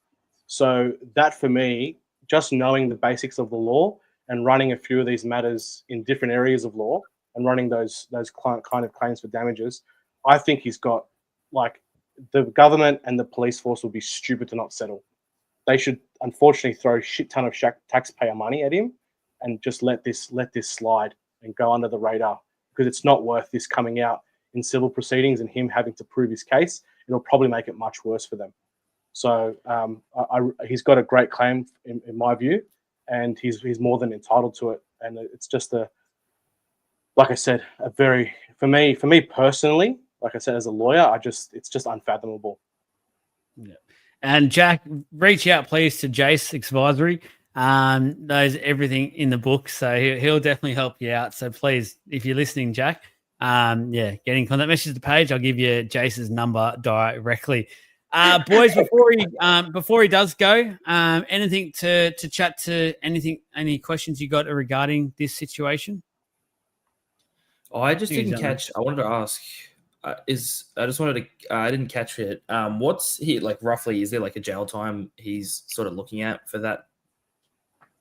So that, for me, just knowing the basics of the law and running a few of these matters in different areas of law and running those kind of claims for damages, I think he's got, like, the government and the police force would be stupid to not settle. They should unfortunately throw a shit ton of taxpayer money at him and just let this slide and go under the radar, because it's not worth this coming out in civil proceedings and him having to prove his case. It'll probably make it much worse for them. So he's got a great claim in my view, and he's more than entitled to it. And it's just like I said, for me personally, like I said, as a lawyer, it's just unfathomable. Yeah. And Jack, reach out please to Jace Advisory. Knows everything in the book, so he'll definitely help you out. So please, if you're listening, Jack, get in contact. Message the page. I'll give you Jace's number directly. Boys, before he does go, anything to chat to? Any questions you got regarding this situation? Oh, I just didn't catch. I wanted to ask. I didn't catch it. What's he like roughly? Is there like a jail time he's sort of looking at for that?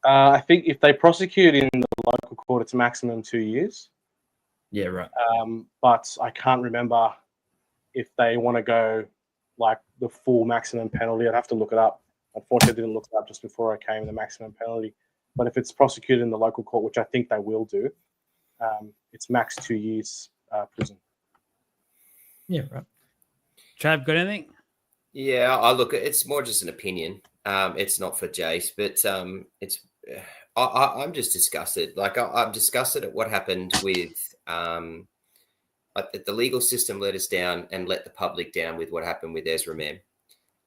I think if they prosecute in the local court, it's maximum 2 years. Yeah, right. But I can't remember if they want to go like the full maximum penalty. I'd have to look it up. Unfortunately, I didn't look it up just before I came, the maximum penalty. But if it's prosecuted in the local court, which I think they will do, it's max 2 years prison. Yeah, right. Trav, got anything? Yeah, I look. It's more just an opinion. It's not for Jace, but I'm just disgusted. Like I'm disgusted at what happened with the legal system let us down and let the public down with what happened with Ezra Mem,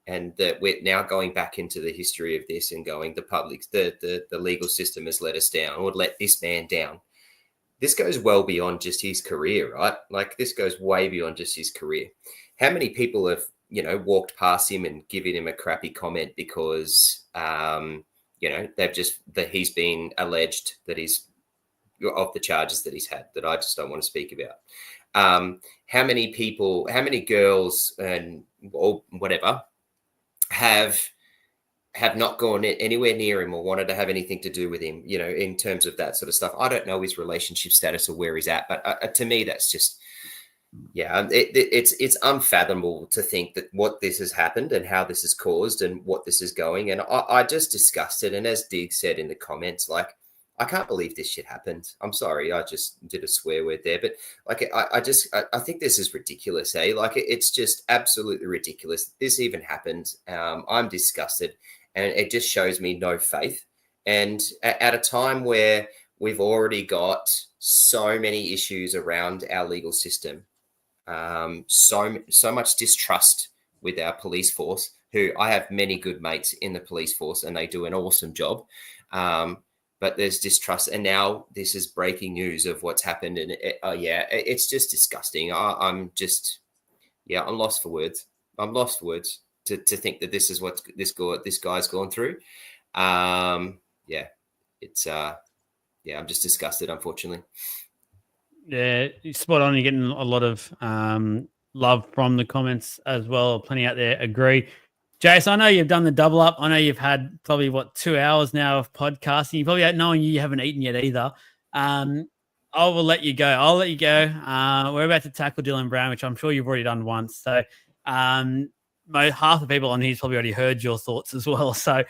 and that we're now going back into the history of this and going the legal system has let us down or let this man down. This goes well beyond just his career, right? Like this goes way beyond just his career. How many people have, walked past him and given him a crappy comment because, he's been alleged that he's of the charges that he's had that I just don't want to speak about. How many girls or whatever have not gone anywhere near him or wanted to have anything to do with him, in terms of that sort of stuff. I don't know his relationship status or where he's at, but to me, that's just, it's unfathomable to think that what this has happened and how this is caused and what this is going. And I just disgusted. And as Dig said in the comments, like, I can't believe this shit happened. I'm sorry. I just did a swear word there, but like, I think this is ridiculous. Like it's just absolutely ridiculous. This even happened. I'm disgusted. And it just shows me no faith. And at a time where we've already got so many issues around our legal system, so much distrust with our police force, who I have many good mates in the police force and they do an awesome job. But there's distrust. And now this is breaking news of what's happened. And it's just disgusting. I'm lost for words. I'm lost for words. To think that this is what this guy's gone through. I'm just disgusted, unfortunately. Yeah, spot on. You're getting a lot of love from the comments as well. Plenty out there agree. Jace, I know you've done the double up. I know you've had probably 2 hours now of podcasting. You probably knowing you haven't eaten yet either. I will let you go. I'll let you go. We're about to tackle Dylan Brown, which I'm sure you've already done once. So half the people on here's probably already heard your thoughts as well. So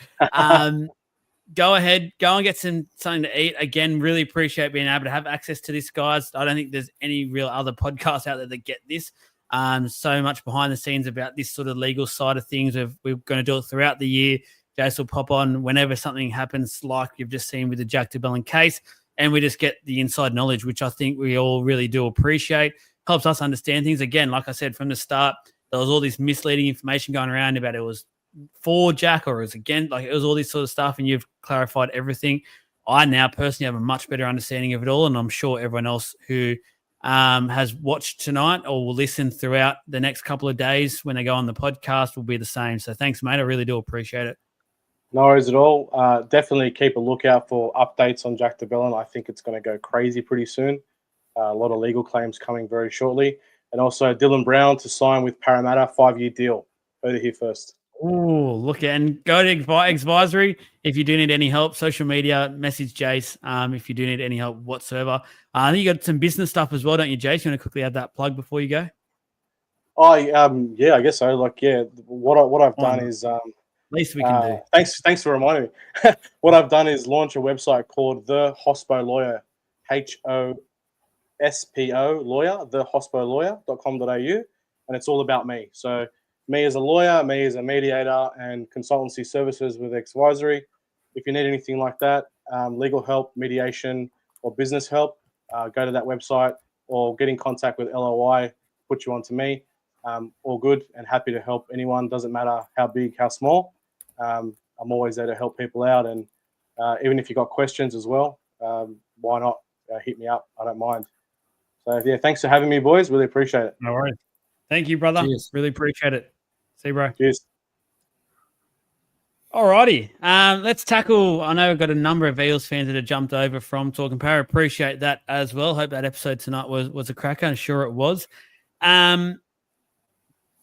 go ahead, go and get something to eat. Again, really appreciate being able to have access to this, guys. I don't think there's any real other podcasts out there that get this. So much behind the scenes about this sort of legal side of things. We're going to do it throughout the year. Jace will pop on whenever something happens, like you've just seen with the Jack DeBellin case, and we just get the inside knowledge, which I think we all really do appreciate. Helps us understand things. Again, like I said from the start, there was all this misleading information going around about it was for Jack or it was again, like it was all this sort of stuff, and you've clarified everything. I now personally have a much better understanding of it all, and I'm sure everyone else who has watched tonight or will listen throughout the next couple of days when they go on the podcast will be the same. So thanks, mate. I really do appreciate it. No worries at all. Definitely keep a lookout for updates on Jack DeBellin. I think it's going to go crazy pretty soon. A lot of legal claims coming very shortly. And also Dylan Brown to sign with Parramatta, 5-year deal. Heard it here first. Oh, look, and go to Advisory if you do need any help. Social media, message Jace if you do need any help whatsoever. I think you got some business stuff as well, don't you, Jace? You want to quickly add that plug before you go? Oh, yeah, I guess so. Like, yeah, what I've done is least we can do. Thanks for reminding me. What I've done is launch a website called The Hospo Lawyer, HOSPO Lawyer, thehospoliawyer.com.au, and it's all about me. So me as a lawyer, me as a mediator, and consultancy services with Advisory. If you need anything like that, legal help, mediation, or business help, go to that website or get in contact with LOI, put you on to me. All good and happy to help anyone. Doesn't matter how big, how small. I'm always there to help people out. And even if you've got questions as well, why not hit me up? I don't mind. So yeah, thanks for having me, boys. Really appreciate it. No worries. Thank you, brother. Cheers. Really appreciate it. See you, bro. Cheers. Alrighty. Let's tackle. I know we've got a number of Eels fans that have jumped over from Talking Power. Appreciate that as well. Hope that episode tonight was a cracker. I'm sure it was.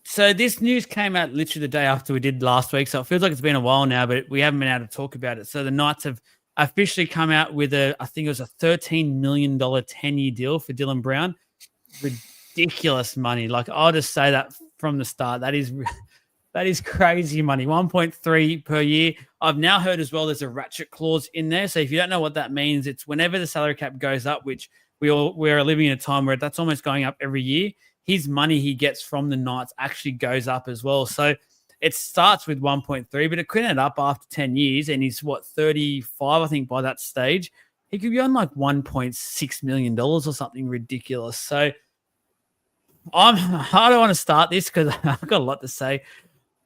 So this news came out literally the day after we did last week. So it feels like it's been a while now, but we haven't been able to talk about it. So the Knights have officially come out with I think it was a $13 million 10-year deal for Dylan Brown. Ridiculous money. Like, I'll just say that from the start. That is crazy money. 1.3 per year. I've now heard as well there's a ratchet clause in there. So if you don't know what that means, it's whenever the salary cap goes up, which we're living in a time where that's almost going up every year, his money he gets from the Knights actually goes up as well. So it starts with 1.3, but it could end up after 10 years, and he's 35, I think, by that stage. He could be on like $1.6 million or something ridiculous. So I don't want to start this because I've got a lot to say.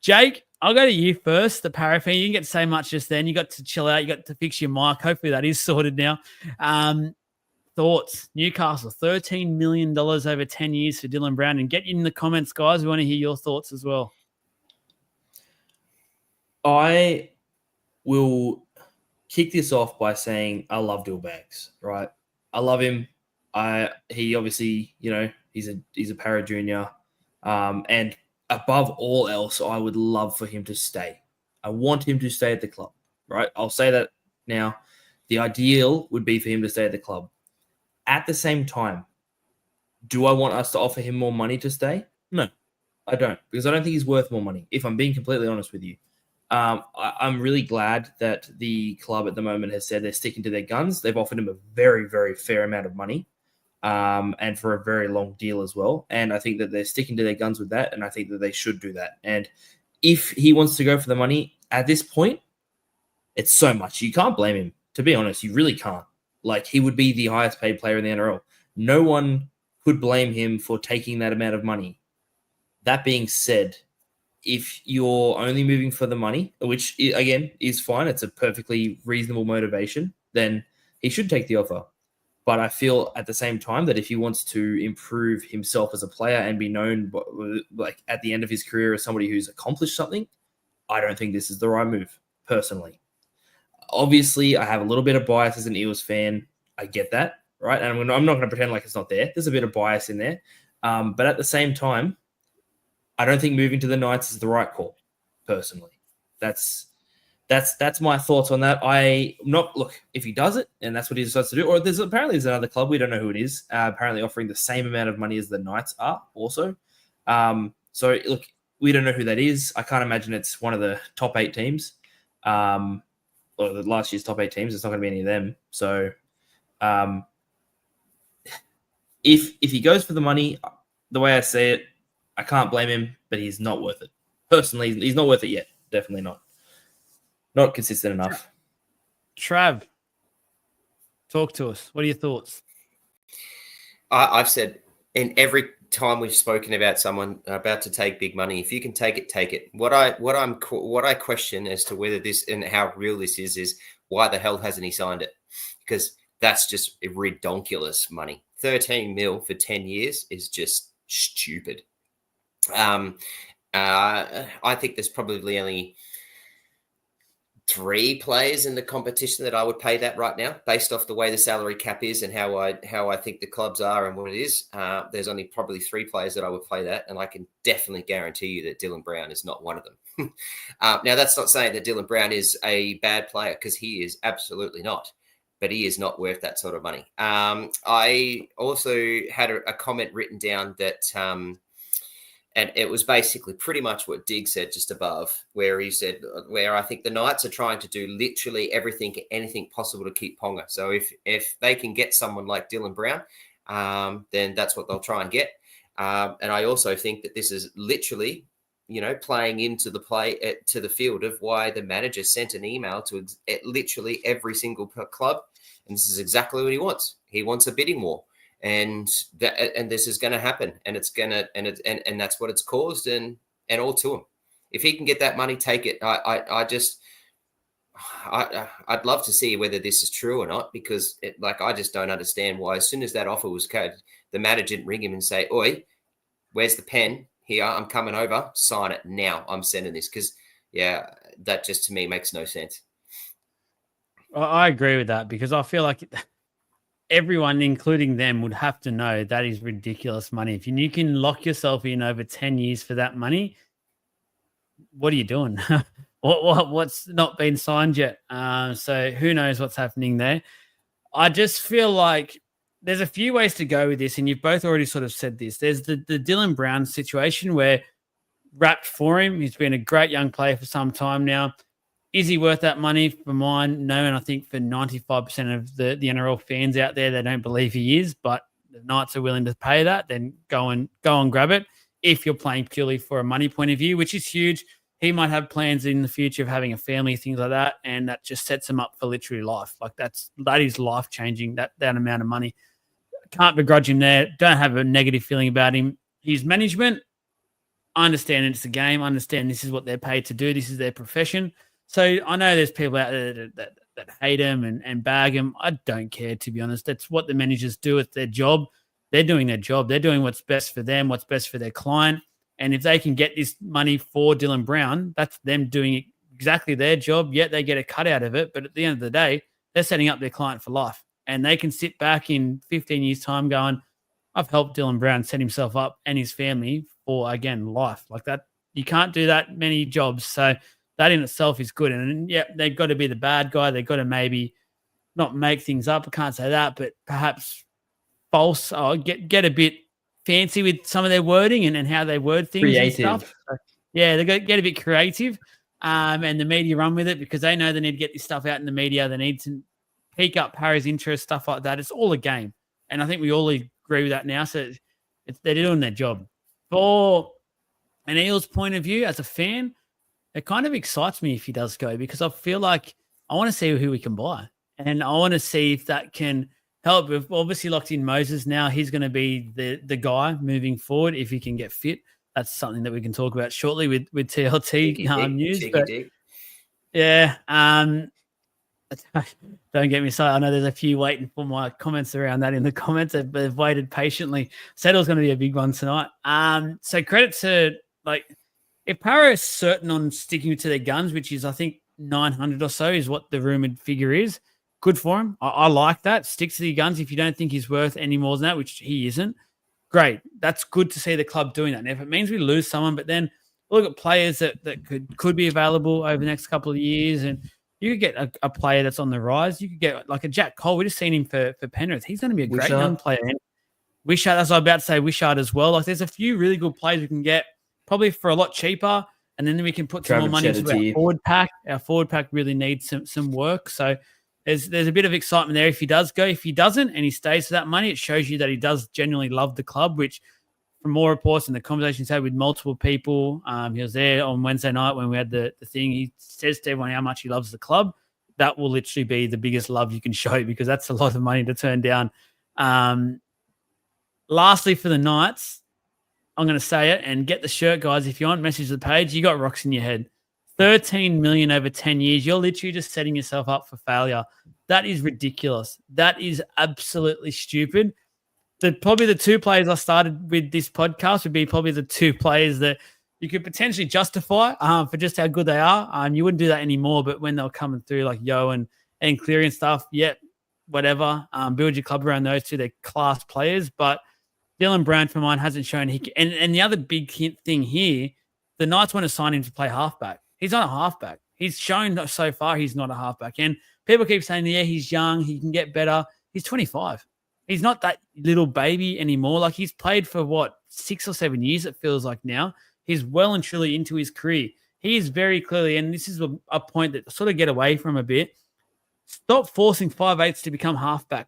Jake, I'll go to you first, the Paraffin. You didn't get to say much just then. You got to chill out. You got to fix your mic. Hopefully that is sorted now. Thoughts? Newcastle, $13 million over 10 years for Dylan Brown. And get in the comments, guys. We want to hear your thoughts as well. I will kick this off by saying I love Dill Banks, right? I love him. He obviously, he's a para junior. And above all else, I would love for him to stay. I want him to stay at the club, right? I'll say that now. The ideal would be for him to stay at the club. At the same time, do I want us to offer him more money to stay? No, I don't, because I don't think he's worth more money, if I'm being completely honest with you. I'm really glad that the club at the moment has said they're sticking to their guns. They've offered him a very, very fair amount of money, and for a very long deal as well. And I think that they're sticking to their guns with that, and I think that they should do that. And if he wants to go for the money at this point, it's so much. You can't blame him, to be honest. You really can't. Like, he would be the highest paid player in the NRL. No one could blame him for taking that amount of money. That being said, if you're only moving for the money, which, again, is fine, it's a perfectly reasonable motivation, then he should take the offer. But I feel at the same time that if he wants to improve himself as a player and be known, like, at the end of his career as somebody who's accomplished something, I don't think this is the right move, personally. Obviously, I have a little bit of bias as an Eels fan. I get that, right? And I'm not going to pretend like it's not there. There's a bit of bias in there. But at the same time, I don't think moving to the Knights is the right call, personally. That's my thoughts on that. Look, if he does it and that's what he decides to do, or there's another club, we don't know who it is, apparently offering the same amount of money as the Knights are also. So, look, we don't know who that is. I can't imagine it's one of the top 8 teams. Or the last year's top 8 teams. It's not going to be any of them. So if he goes for the money, the way I say it, I can't blame him, but he's not worth it. Personally, he's not worth it yet. Definitely not. Not consistent enough. Trav, talk to us. What are your thoughts? I've said in every time we've spoken about someone about to take big money, if you can take it, take it. What I question as to whether this and how real this is why the hell hasn't he signed it? Because that's just redonkulous money. 13 mil for 10 years is just stupid. I think there's probably only 3 players in the competition that I would pay that right now, based off the way the salary cap is and how I think the clubs are and what it is. There's only probably 3 players that I would play that, and I can definitely guarantee you that Dylan Brown is not one of them. Now, that's not saying that Dylan Brown is a bad player, because he is absolutely not, but he is not worth that sort of money. I also had a comment written down that and it was basically pretty much what Dig said just above, where he said, where I think the Knights are trying to do literally anything possible to keep Ponga. So if they can get someone like Dylan Brown, then that's what they'll try and get. And I also think that this is literally, playing into to the field of why the manager sent an email to literally every single club. And this is exactly what he wants. He wants a bidding war. And this is going to happen, and and that's what it's caused, and all to him. If he can get that money, take it. I'd love to see whether this is true or not, because I just don't understand why as soon as that offer was coded, the manager didn't ring him and say, "Oi, where's the pen? Here, I'm coming over. Sign it now. I'm sending this." Because, yeah, that just to me makes no sense. I agree with that, because I feel like everyone, including them, would have to know that is ridiculous money. If you can lock yourself in over 10 years for that money, what are you doing? What's not been signed yet? So who knows what's happening there? I just feel like there's a few ways to go with this, and you've both already sort of said this. There's the Dylan Brown situation where wrapped for him. He's been a great young player for some time now. Is he worth that money? For mine, no. And I think for 95% of the NRL fans out there, they don't believe he is, but the Knights are willing to pay that, then go and grab it. If you're playing purely for a money point of view, which is huge. He might have plans in the future of having a family, things like that, and that just sets him up for literally life. Like that is life changing. That amount of money, can't begrudge him there. Don't have a negative feeling about him. His management, I understand it's a game. I understand this is what they're paid to do. This is their profession. So I know there's people out there that hate him and bag him. I don't care, to be honest. That's what the managers do. It's their job. They're doing their job. They're doing what's best for them, what's best for their client. And if they can get this money for Dylan Brown, that's them doing exactly their job. Yet they get a cut out of it. But at the end of the day, they're setting up their client for life. And they can sit back in 15 years' time going, I've helped Dylan Brown set himself up and his family for, again, life. Like that, you can't do that many jobs. So that in itself is good. And yeah, they've got to be the bad guy. They've got to maybe not make things up. I can't say that, but perhaps false or get a bit fancy with some of their wording and how they word things Creative. and stuff. So, yeah, they got to get a bit creative, and the media run with it because they know they need to get this stuff out in the media. They need to pique up Harry's interest, stuff like that. It's all a game, and I think we all agree with that now. So they're doing their job. For an Eels point of view, as a fan, it kind of excites me if he does go, because I feel like I want to see who we can buy, and I want to see if that can help. We've obviously locked in Moses now. He's going to be the guy moving forward if he can get fit. That's something that we can talk about shortly with TLT news. But yeah, don't get me started. I know there's a few waiting for my comments around that in the comments. They've waited patiently. Said it was going to be a big one tonight. So credit to, if Para is certain on sticking to their guns, which is I think 900 or so is what the rumored figure is. Good for him. I like that. Stick to your guns if you don't think he's worth any more than that, which he isn't. Great. That's good to see the club doing that. And if it means we lose someone, but then look at players that could be available over the next couple of years, and you could get a player that's on the rise. You could get like a Jack Cole. We just seen him for Penrith. He's going to be a great young player. And Wishart, as I was about to say, Wishart as well. Like there's a few really good players we can get probably for a lot cheaper, and then we can put some more money into our forward pack. Our forward pack really needs some work. So there's a bit of excitement there if he does go. If he doesn't and he stays for that money, it shows you that he does genuinely love the club, which from more reports and the conversations had with multiple people, he was there on Wednesday night when we had the thing. He says to everyone how much he loves the club. That will literally be the biggest love you can show, because that's a lot of money to turn down. Lastly, for the Knights, I'm going to say it and get the shirt, guys. If you want, message the page. You got rocks in your head. 13 million over 10 years. You're literally just setting yourself up for failure. That is ridiculous. That is absolutely stupid. Probably the two players I started with this podcast would be probably the two players that you could potentially justify for just how good they are. You wouldn't do that anymore, but when they were coming through like Yo and Cleary and stuff, whatever. Build your club around those two. They're class players, but Dylan Brown for mine hasn't shown he can. And the other big thing here, the Knights want to sign him to play halfback. He's not a halfback. He's shown so far he's not a halfback. And people keep saying, yeah, he's young, he can get better. He's 25. He's not that little baby anymore. Like he's played for 6 or 7 years, it feels like now. He's well and truly into his career. He is very clearly, and this is a point that sort of get away from a bit, stop forcing 5'8" to become halfbacks.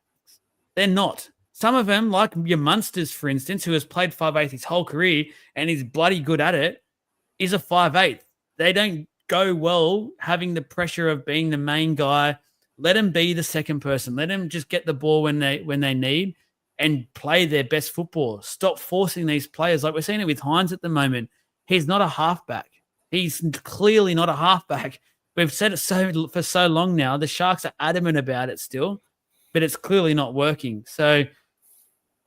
They're not. Some of them, like your Munsters, for instance, who has played 5'8" his whole career and is bloody good at it, is a 5'8". They don't go well having the pressure of being the main guy. Let them be the second person. Let them just get the ball when they need and play their best football. Stop forcing these players. Like we're seeing it with Hines at the moment. He's not a halfback. He's clearly not a halfback. We've said it for so long now. The Sharks are adamant about it still, but it's clearly not working. So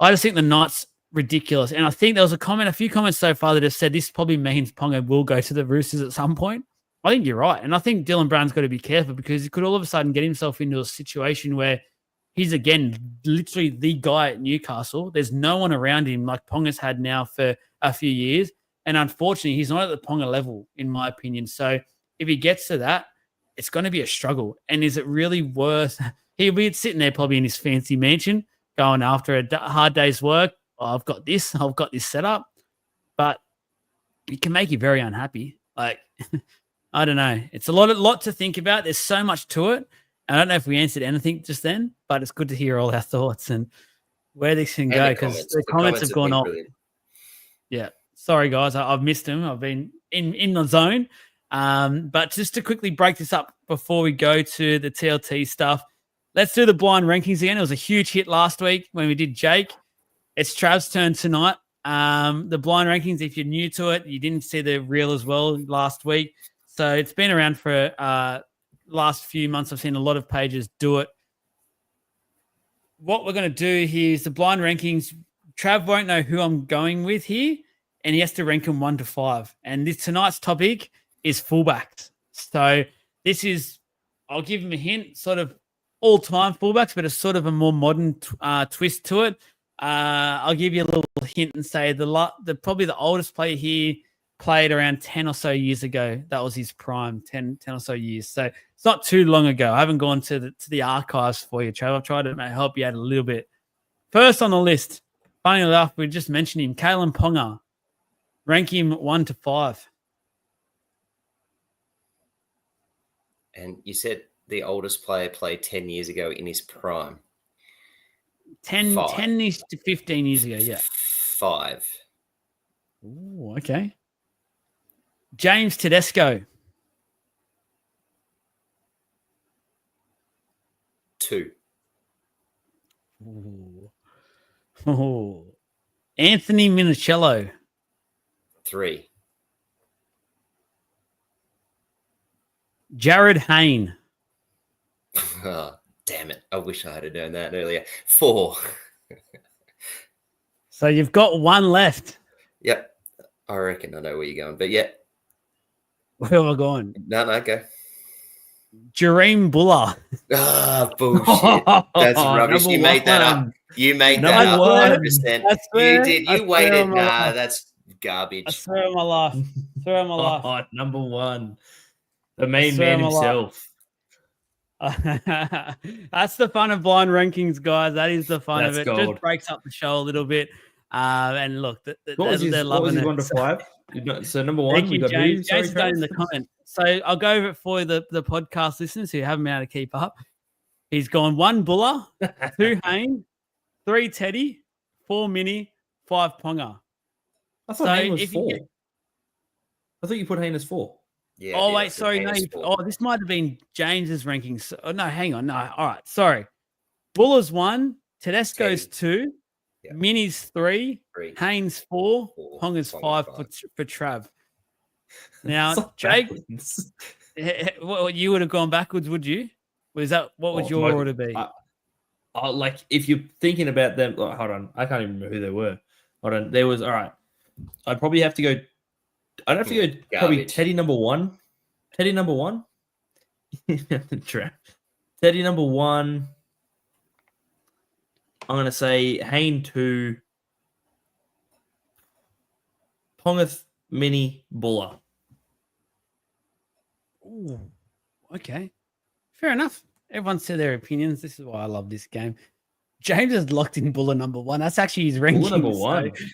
I just think the Knights ridiculous. And I think there was a few comments so far that have said this probably means Ponga will go to the Roosters at some point. I think you're right. And I think Dylan Brown's got to be careful because he could all of a sudden get himself into a situation where he's, again, literally the guy at Newcastle. There's no one around him like Ponga's had now for a few years. And unfortunately, he's not at the Ponga level, in my opinion. So if he gets to that, it's going to be a struggle. And is it really worth – he'll be sitting there probably in his fancy mansion going after a hard day's work. Oh, I've got this set up. But it can make you very unhappy. Like – I don't know. It's a lot to think about. There's so much to it. I don't know if we answered anything just then, but it's good to hear all our thoughts and where this can go because the comments have gone off. Yeah. Sorry, guys. I've missed them. I've been in the zone. But just to quickly break this up before we go to the TLT stuff, let's do the blind rankings again. It was a huge hit last week when we did Jake. It's Trav's turn tonight. The blind rankings, if you're new to it, you didn't see the reel as well last week. So it's been around for last few months. I've seen a lot of pages do it. What we're going to do here is the blind rankings. Trav won't know who I'm going with here, and he has to rank them 1 to 5. And tonight's topic is fullbacks. So this is, I'll give him a hint, sort of all-time fullbacks, but it's sort of a more modern twist to it. I'll give you a little hint and say probably the oldest player here played around 10 or so years ago. That was his prime, 10 or so years. So it's not too long ago. I haven't gone to the archives for you, Trav. I've tried to help you out a little bit. First on the list, funny enough, we just mentioned him, Kalen Ponga. Rank him 1 to 5. And you said the oldest player played 10 years ago in his prime. 10 to 15 years ago, yeah. 5. Ooh, okay. James Tedesco. 2. Ooh. Anthony Minicello. 3. Jared Hayne. Oh, damn it. I wish I had done that earlier. 4. So you've got one left. Yep. I reckon I know where you're going. But yeah. Where am I going? No, go. Jareem Buller. Ah, bullshit. That's rubbish. You made that up. You made that up 100%. You did. You waited. Nah, that's garbage. I swear on my life. Oh, number 1. The main man himself. That's the fun of blind rankings, guys. That is the fun of it. Gold. Just breaks up the show a little bit. And look, what was his 1 to 5? So number 1, we got James. James is in the comment. So I'll go over it for the podcast listeners who haven't been able to keep up. He's gone 1 Buller, 2 Hayne, 3 Teddy, 4 Mini, 5 Ponga. I thought Hayne was 4. I thought you put Hayne as 4. Yeah, oh, wait, sorry. No, this might have been James's rankings. Oh, no, hang on. No, all right. Sorry. Buller's 1, Tedesco's 2, yeah. Mini's 3, Haynes 4, Ponga's 5 for Trav. Now, Jake, you would have gone backwards, would you? What would your order be? Like, if you're thinking about them, hold on. I can't even remember who they were. Hold on. There was, all right. I'd probably have to go. I'd have to go probably Teddy number 1. Teddy number 1. Teddy number 1. I'm going to say Hayne 2. Ponga, Mini, Buller. Ooh, okay. Fair enough. Everyone said their opinions. This is why I love this game. James has locked in Buller number 1. That's actually his ranking. Buller number 1. So,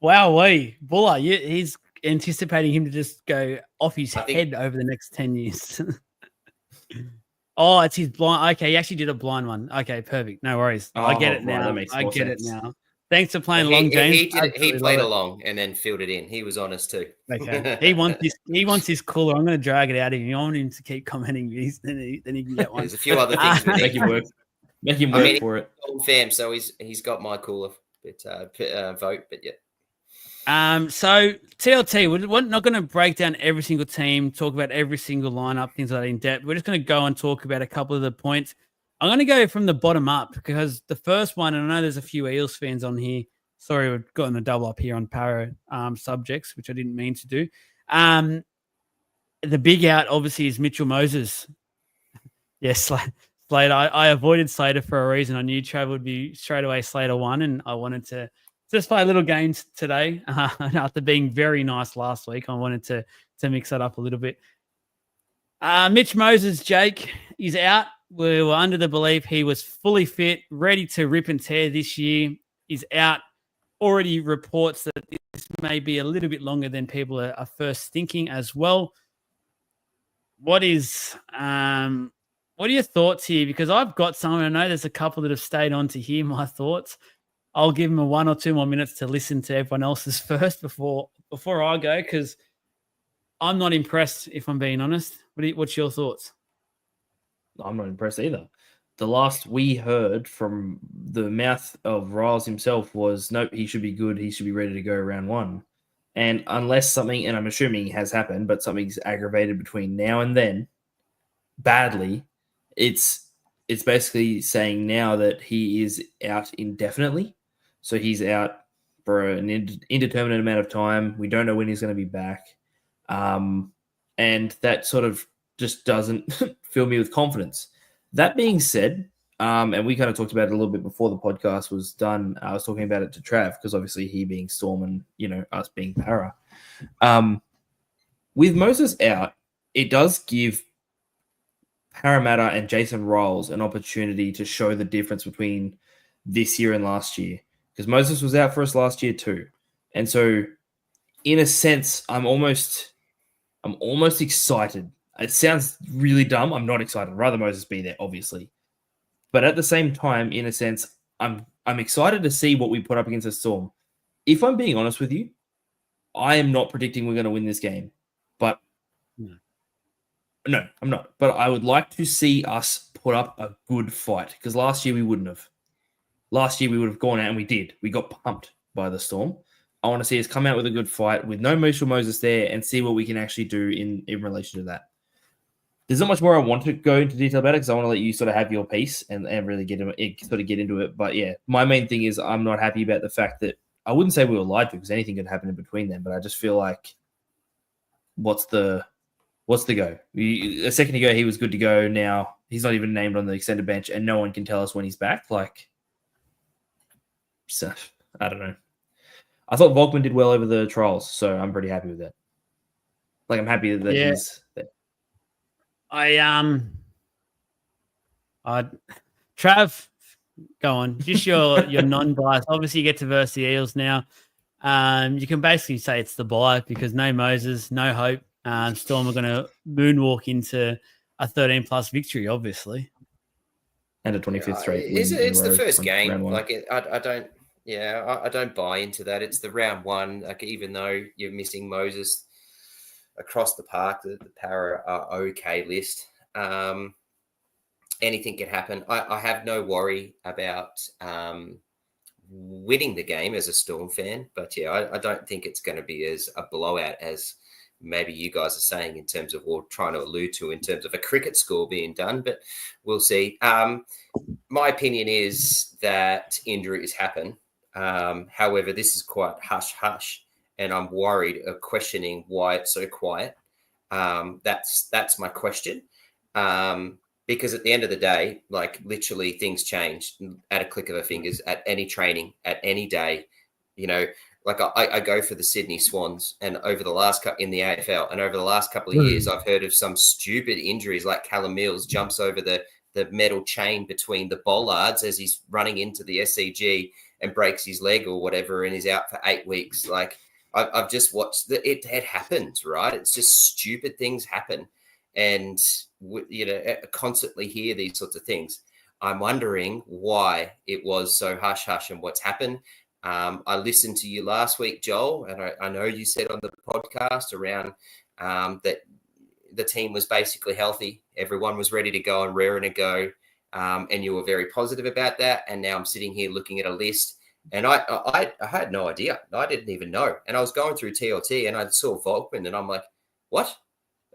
wow, Buller, he's anticipating him to just go off his head over the next 10 years. Oh, it's his blind. Okay, he actually did a blind one. Okay, perfect. No worries. I get it now. I get it now. Thanks for playing along, James. He played along and then filled it in. He was honest too. Okay. He wants his cooler. I'm going to drag it out of him. I want him to keep commenting. Then he can get one. There's a few other things. Make him work. Make him work for it. Old fam, so he's got my cooler vote, but yeah. So TLT, we're not going to break down every single team, talk about every single lineup, things like that in depth. We're just going to go and talk about a couple of the points. I'm going to go from the bottom up because the first one, and I know there's a few Eels fans on here. Sorry, we've gotten a double up here on para subjects, which I didn't mean to do. The big out, obviously, is Mitchell Moses. Yes, Slater. I avoided Slater for a reason. I knew Trav would be straight away Slater 1, and I wanted to just play little games today. After being very nice last week, I wanted to mix that up a little bit. Mitch Moses, Jake, is out. We were under the belief he was fully fit, ready to rip and tear this year. He's out. Already reports that this may be a little bit longer than people are first thinking as well. What are your thoughts here? Because I've got some, and I know there's a couple that have stayed on to hear my thoughts. I'll give them 1 or 2 more minutes to listen to everyone else's first before I go, because I'm not impressed, if I'm being honest. What's your thoughts? I'm not impressed either. The last we heard from the mouth of Riles himself was, nope, he should be good. He should be ready to go round 1. And unless something, and I'm assuming has happened, but something's aggravated between now and then, badly, it's basically saying now that he is out indefinitely. So he's out for an indeterminate amount of time. We don't know when he's going to be back. And that sort of just doesn't fill me with confidence. That being said, and we kind of talked about it a little bit before the podcast was done. I was talking about it to Trav because obviously he being Storm and, us being Para. With Moses out, it does give Parramatta and Jason Riles an opportunity to show the difference between this year and last year, because Moses was out for us last year too. And so in a sense, I'm almost excited. It sounds really dumb. I'm not excited. I'd rather Moses be there, obviously. But at the same time, in a sense, I'm excited to see what we put up against the Storm. If I'm being honest with you, I am not predicting we're going to win this game. But no, I'm not. But I would like to see us put up a good fight, because last year we wouldn't have. Last year we would have gone out and we did. We got pumped by the Storm. I want to see us come out with a good fight with no Mitchell Moses there and see what we can actually do in relation to that. There's not much more I want to go into detail about it because I want to let you sort of have your piece and really get into it. But yeah, my main thing is I'm not happy about the fact that I wouldn't say we were lied to, because anything could happen in between them. But I just feel like what's the go? A second ago he was good to go. Now he's not even named on the extended bench, and no one can tell us when he's back. So I don't know. I thought Volkman did well over the trials, so I'm pretty happy with that. I'm happy that he's there. Trav, go on. Just your non-bias. Obviously, you get to verse the Eels now. You can basically say it's the bye because no Moses, no hope. Storm are going to moonwalk into a 13-plus victory, obviously, and a 25th straight. It's the first game. I don't buy into that. It's the round 1. Even though you're missing Moses across the park, the Para are okay list. Anything can happen. I have no worry about winning the game as a Storm fan, but yeah, I don't think it's going to be as a blowout as maybe you guys are saying in terms of, or trying to allude to in terms of a cricket score being done, but we'll see. My opinion is that injuries happen. However, this is quite hush-hush, and I'm worried of questioning why it's so quiet. That's my question. Because at the end of the day, literally things change at a click of a fingers at any training, at any day. I go for the Sydney Swans, and over the last in the AFL, and over the last couple of years, I've heard of some stupid injuries, like Callum Mills jumps over the metal chain between the bollards as he's running into the SCG and breaks his leg or whatever, and he's out for 8 weeks. I've just watched it happens, right? It's just stupid things happen. And, constantly hear these sorts of things. I'm wondering why it was so hush-hush and what's happened. I listened to you last week, Joel, and I know you said on the podcast around that the team was basically healthy. Everyone was ready to go and raring to go. And you were very positive about that. And now I'm sitting here looking at a list, And I had no idea. I didn't even know. And I was going through TLT and I saw Volkman and I'm like, what?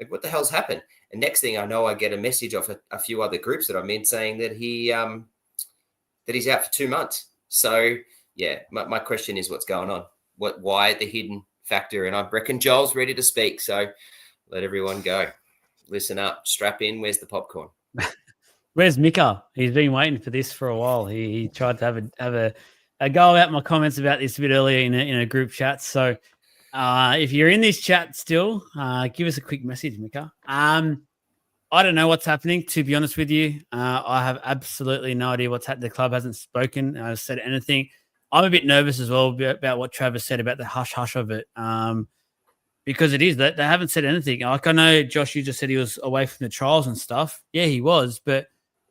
Like, what the hell's happened? And next thing I know, I get a message off a few other groups that I'm in saying that he's out for 2 months. So yeah, my question is what's going on? Why the hidden factor? And I reckon Joel's ready to speak. So let everyone go. Listen up, strap in. Where's the popcorn? Where's Mika? He's been waiting for this for a while. He tried to have a go about my comments about this a bit earlier in a group chat. So if you're in this chat still, give us a quick message, Mika. I don't know what's happening, to be honest with you. I have absolutely no idea what's happening. The club hasn't spoken, said anything. I'm a bit nervous as well about what Travis said about the hush-hush of it, because it is that they haven't said anything. Like, I know, Josh, you just said he was away from the trials and stuff. Yeah, he was, but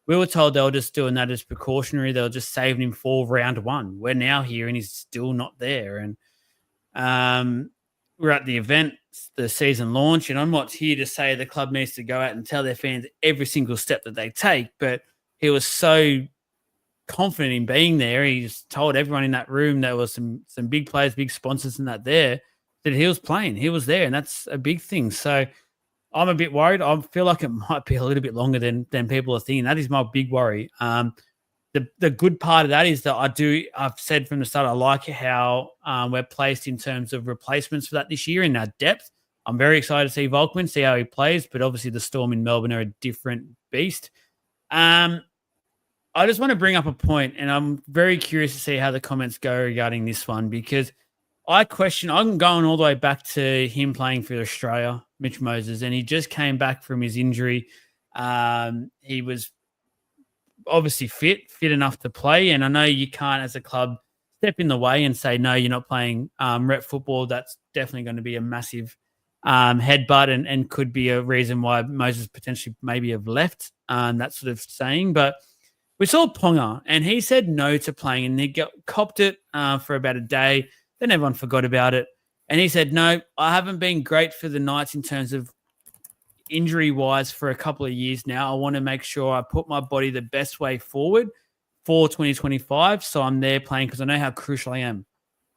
we were told they were just doing that as precautionary. They were just saving him for round one. We're now here and he's still not there. And we're at the event, the season launch, and I'm not here to say the club needs to go out and tell their fans every single step that they take, but he was so confident in being there. He just told everyone in that room there was some big players, big sponsors and that there, that he was playing. He was there, and that's a big thing. So I'm a bit worried. I feel like it might be a little bit longer than people are thinking. That is my big worry. The good part of that is that I've said from the start, I like how we're placed in terms of replacements for that this year in our depth. I'm very excited to see Volkman, see how he plays, but obviously the Storm in Melbourne are a different beast. I just want to bring up a point, and I'm very curious to see how the comments go regarding this one, because I'm going all the way back to him playing for Australia, Mitch Moses, and he just came back from his injury. He was obviously fit enough to play. And I know you can't, as a club, step in the way and say, no, you're not playing rep football. That's definitely going to be a massive headbutt and could be a reason why Moses potentially maybe have left, that sort of saying. But we saw Ponga, and he said no to playing, and he copped it for about a day. Then everyone forgot about it. And he said, no, I haven't been great for the Knights in terms of injury-wise for a couple of years now. I want to make sure I put my body the best way forward for 2025, so I'm there playing because I know how crucial I am.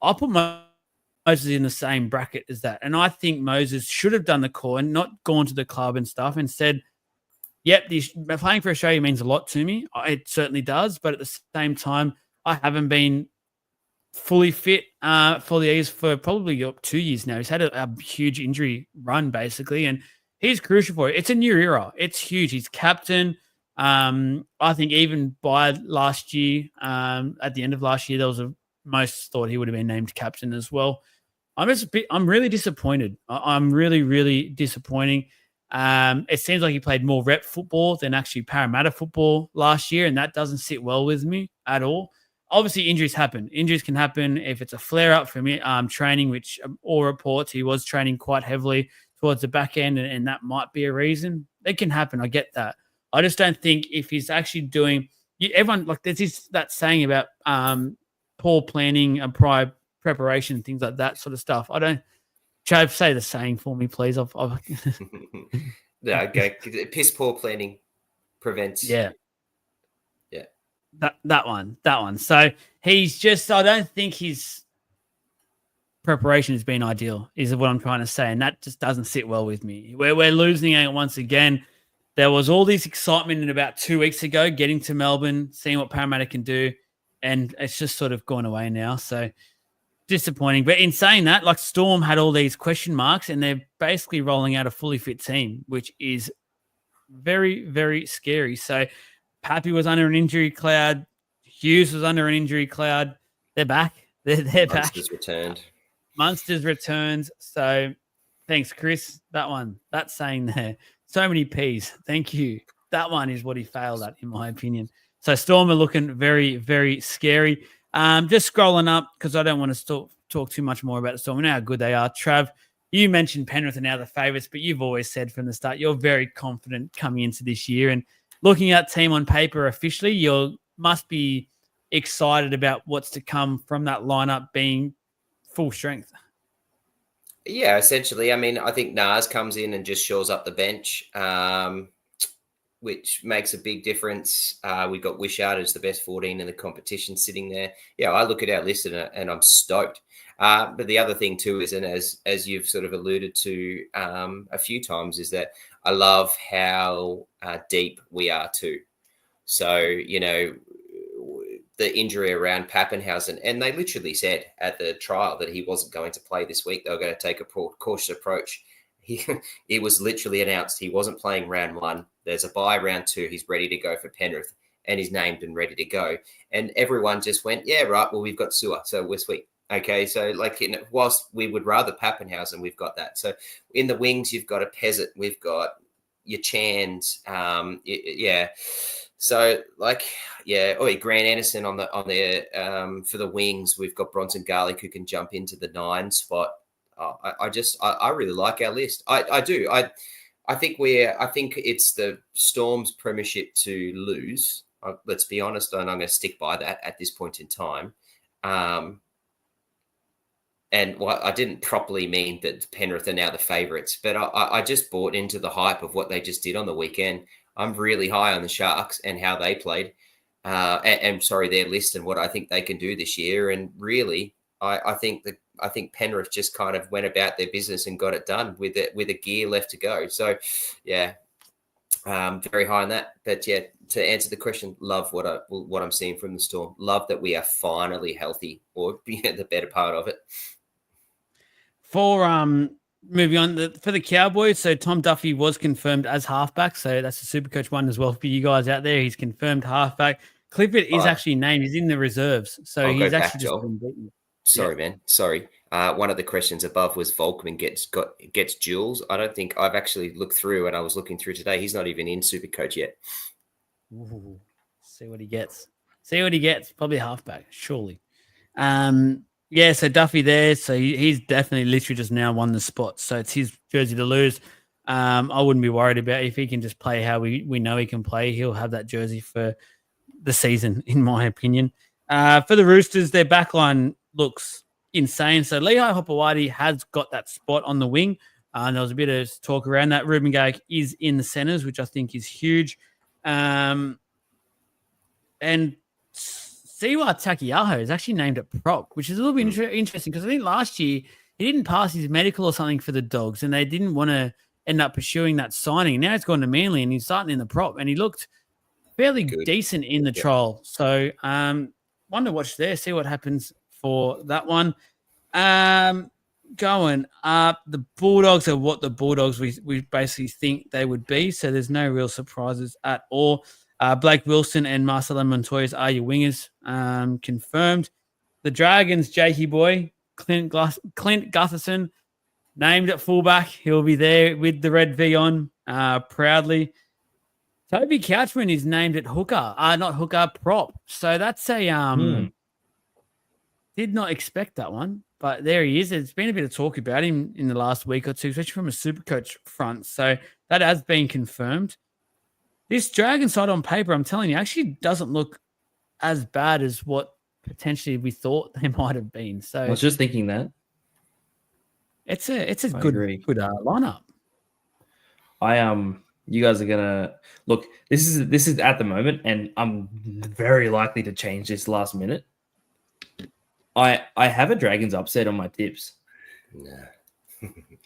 I'll put Moses in the same bracket as that. And I think Moses should have done the call and not gone to the club and stuff and said, yep, playing for Australia means a lot to me. It certainly does. But at the same time, I haven't been fully fit for the Eagles for probably 2 years now. He's had a huge injury run, basically, and he's crucial for it. It's a new era. It's huge. He's captain. I think even by last year, at the end of last year, there was most thought he would have been named captain as well. I'm really disappointed. I'm really, really disappointing. It seems like he played more rep football than actually Parramatta football last year, and that doesn't sit well with me at all. Obviously, injuries happen. Injuries can happen if it's a flare-up from training, which all reports he was training quite heavily towards the back end, and that might be a reason. It can happen. I get that. I just don't think if he's actually doing everyone like there's that saying about poor planning and prior preparation, things like that sort of stuff. I don't. Chav, say the saying for me, please. No, okay. Piss poor planning prevents. Yeah. That one. So he's just. I don't think his preparation has been ideal, is what I'm trying to say, and that just doesn't sit well with me. We're losing it once again. There was all this excitement in about 2 weeks ago, getting to Melbourne, seeing what Parramatta can do, and it's just sort of gone away now. So disappointing. But in saying that, like Storm had all these question marks, and they're basically rolling out a fully fit team, which is very, very scary. So Pappy was under an injury cloud. Hughes was under an injury cloud. They're back. They're back. Munster's returned. Munster's returns. So thanks, Chris. That's saying there. So many P's. Thank you. That one is what he failed at, in my opinion. So Storm are looking very, very scary. Just scrolling up because I don't want to talk too much more about the Storm. We know how good they are. Trav, you mentioned Penrith are now the favourites, but you've always said from the start you're very confident coming into this year. And looking at team on paper officially, you must be excited about what's to come from that lineup being full strength. Yeah, essentially. I mean, I think Nas comes in and just shores up the bench. which makes a big difference. We've got Wishart as the best 14 in the competition sitting there. Yeah, I look at our list and I'm stoked. But the other thing too is, and as you've sort of alluded to a few times, is that I love how deep we are too. So, the injury around Pappenhausen, and they literally said at the trial that he wasn't going to play this week. They were going to take a cautious approach. It was literally announced he wasn't playing round 1. There's a bye round 2. He's ready to go for Penrith, and he's named and ready to go. And everyone just went, yeah, right, well, we've got Sewer, so we're sweet. Okay, so whilst we would rather Pappenhausen, we've got that. So in the wings, you've got a Peasant, we've got your Chans, yeah. So Grant Anderson on the for the wings, we've got Bronson Garlick who can jump into the 9 spot. I really like our list. I do. I think it's the Storm's premiership to lose. Let's be honest, and I'm going to stick by that at this point in time. And I didn't properly mean that Penrith are now the favourites, but I just bought into the hype of what they just did on the weekend. I'm really high on the Sharks and how they played, their list and what I think they can do this year. And really, I think Penrith just kind of went about their business and got it done with a gear left to go. So, yeah, very high on that. But yeah, to answer the question, love what I'm seeing from the Storm. Love that we are finally healthy, or the better part of it. For moving on for the Cowboys, so Tom Duffy was confirmed as halfback, so that's a Supercoach one as well for you guys out there. He's confirmed halfback. Clifford is actually named. He's in the reserves, so he's actually just been beaten. Sorry, man. Sorry. One of the questions above was Volkman gets Jules. I don't think I've actually looked through, and I was looking through today. He's not even in Supercoach yet. Ooh, see what he gets. Probably halfback, surely. Yeah, so Duffy there. So he's definitely literally just now won the spot. So it's his jersey to lose. I wouldn't be worried about if he can just play how we know he can play. He'll have that jersey for the season, in my opinion. For the Roosters, their backline looks insane. So Lehigh Hopewadi has got that spot on the wing. And there was a bit of talk around that. Ruben Gage is in the centers, which I think is huge. And Siwa Takiyaho is actually named at prop, which is a little bit interesting because I think last year he didn't pass his medical or something for the Dogs, and they didn't want to end up pursuing that signing. Now he's gone to Manly and he's starting in the prop, and he looked fairly decent in the trial. So one to watch there, see what happens for that one. Going up, the Bulldogs are what the Bulldogs we basically think they would be, so there's no real surprises at all. Blake Wilson and Marcelo Montoya are your wingers, confirmed. The Dragons, Jakey boy, Clint Gutherson, named at fullback. He'll be there with the red V on, proudly. Toby Couchman is named at hooker, not hooker, prop. So that's a did not expect that one, but there he is. There's been a bit of talk about him in the last week or two, especially from a Supercoach front. So that has been confirmed. This Dragon side on paper, I'm telling you, actually doesn't look as bad as what potentially we thought they might have been. So I was just thinking that. It's a good lineup. You guys are gonna look. This is at the moment, and I'm very likely to change this last minute. I have a Dragons upset on my tips. Nah.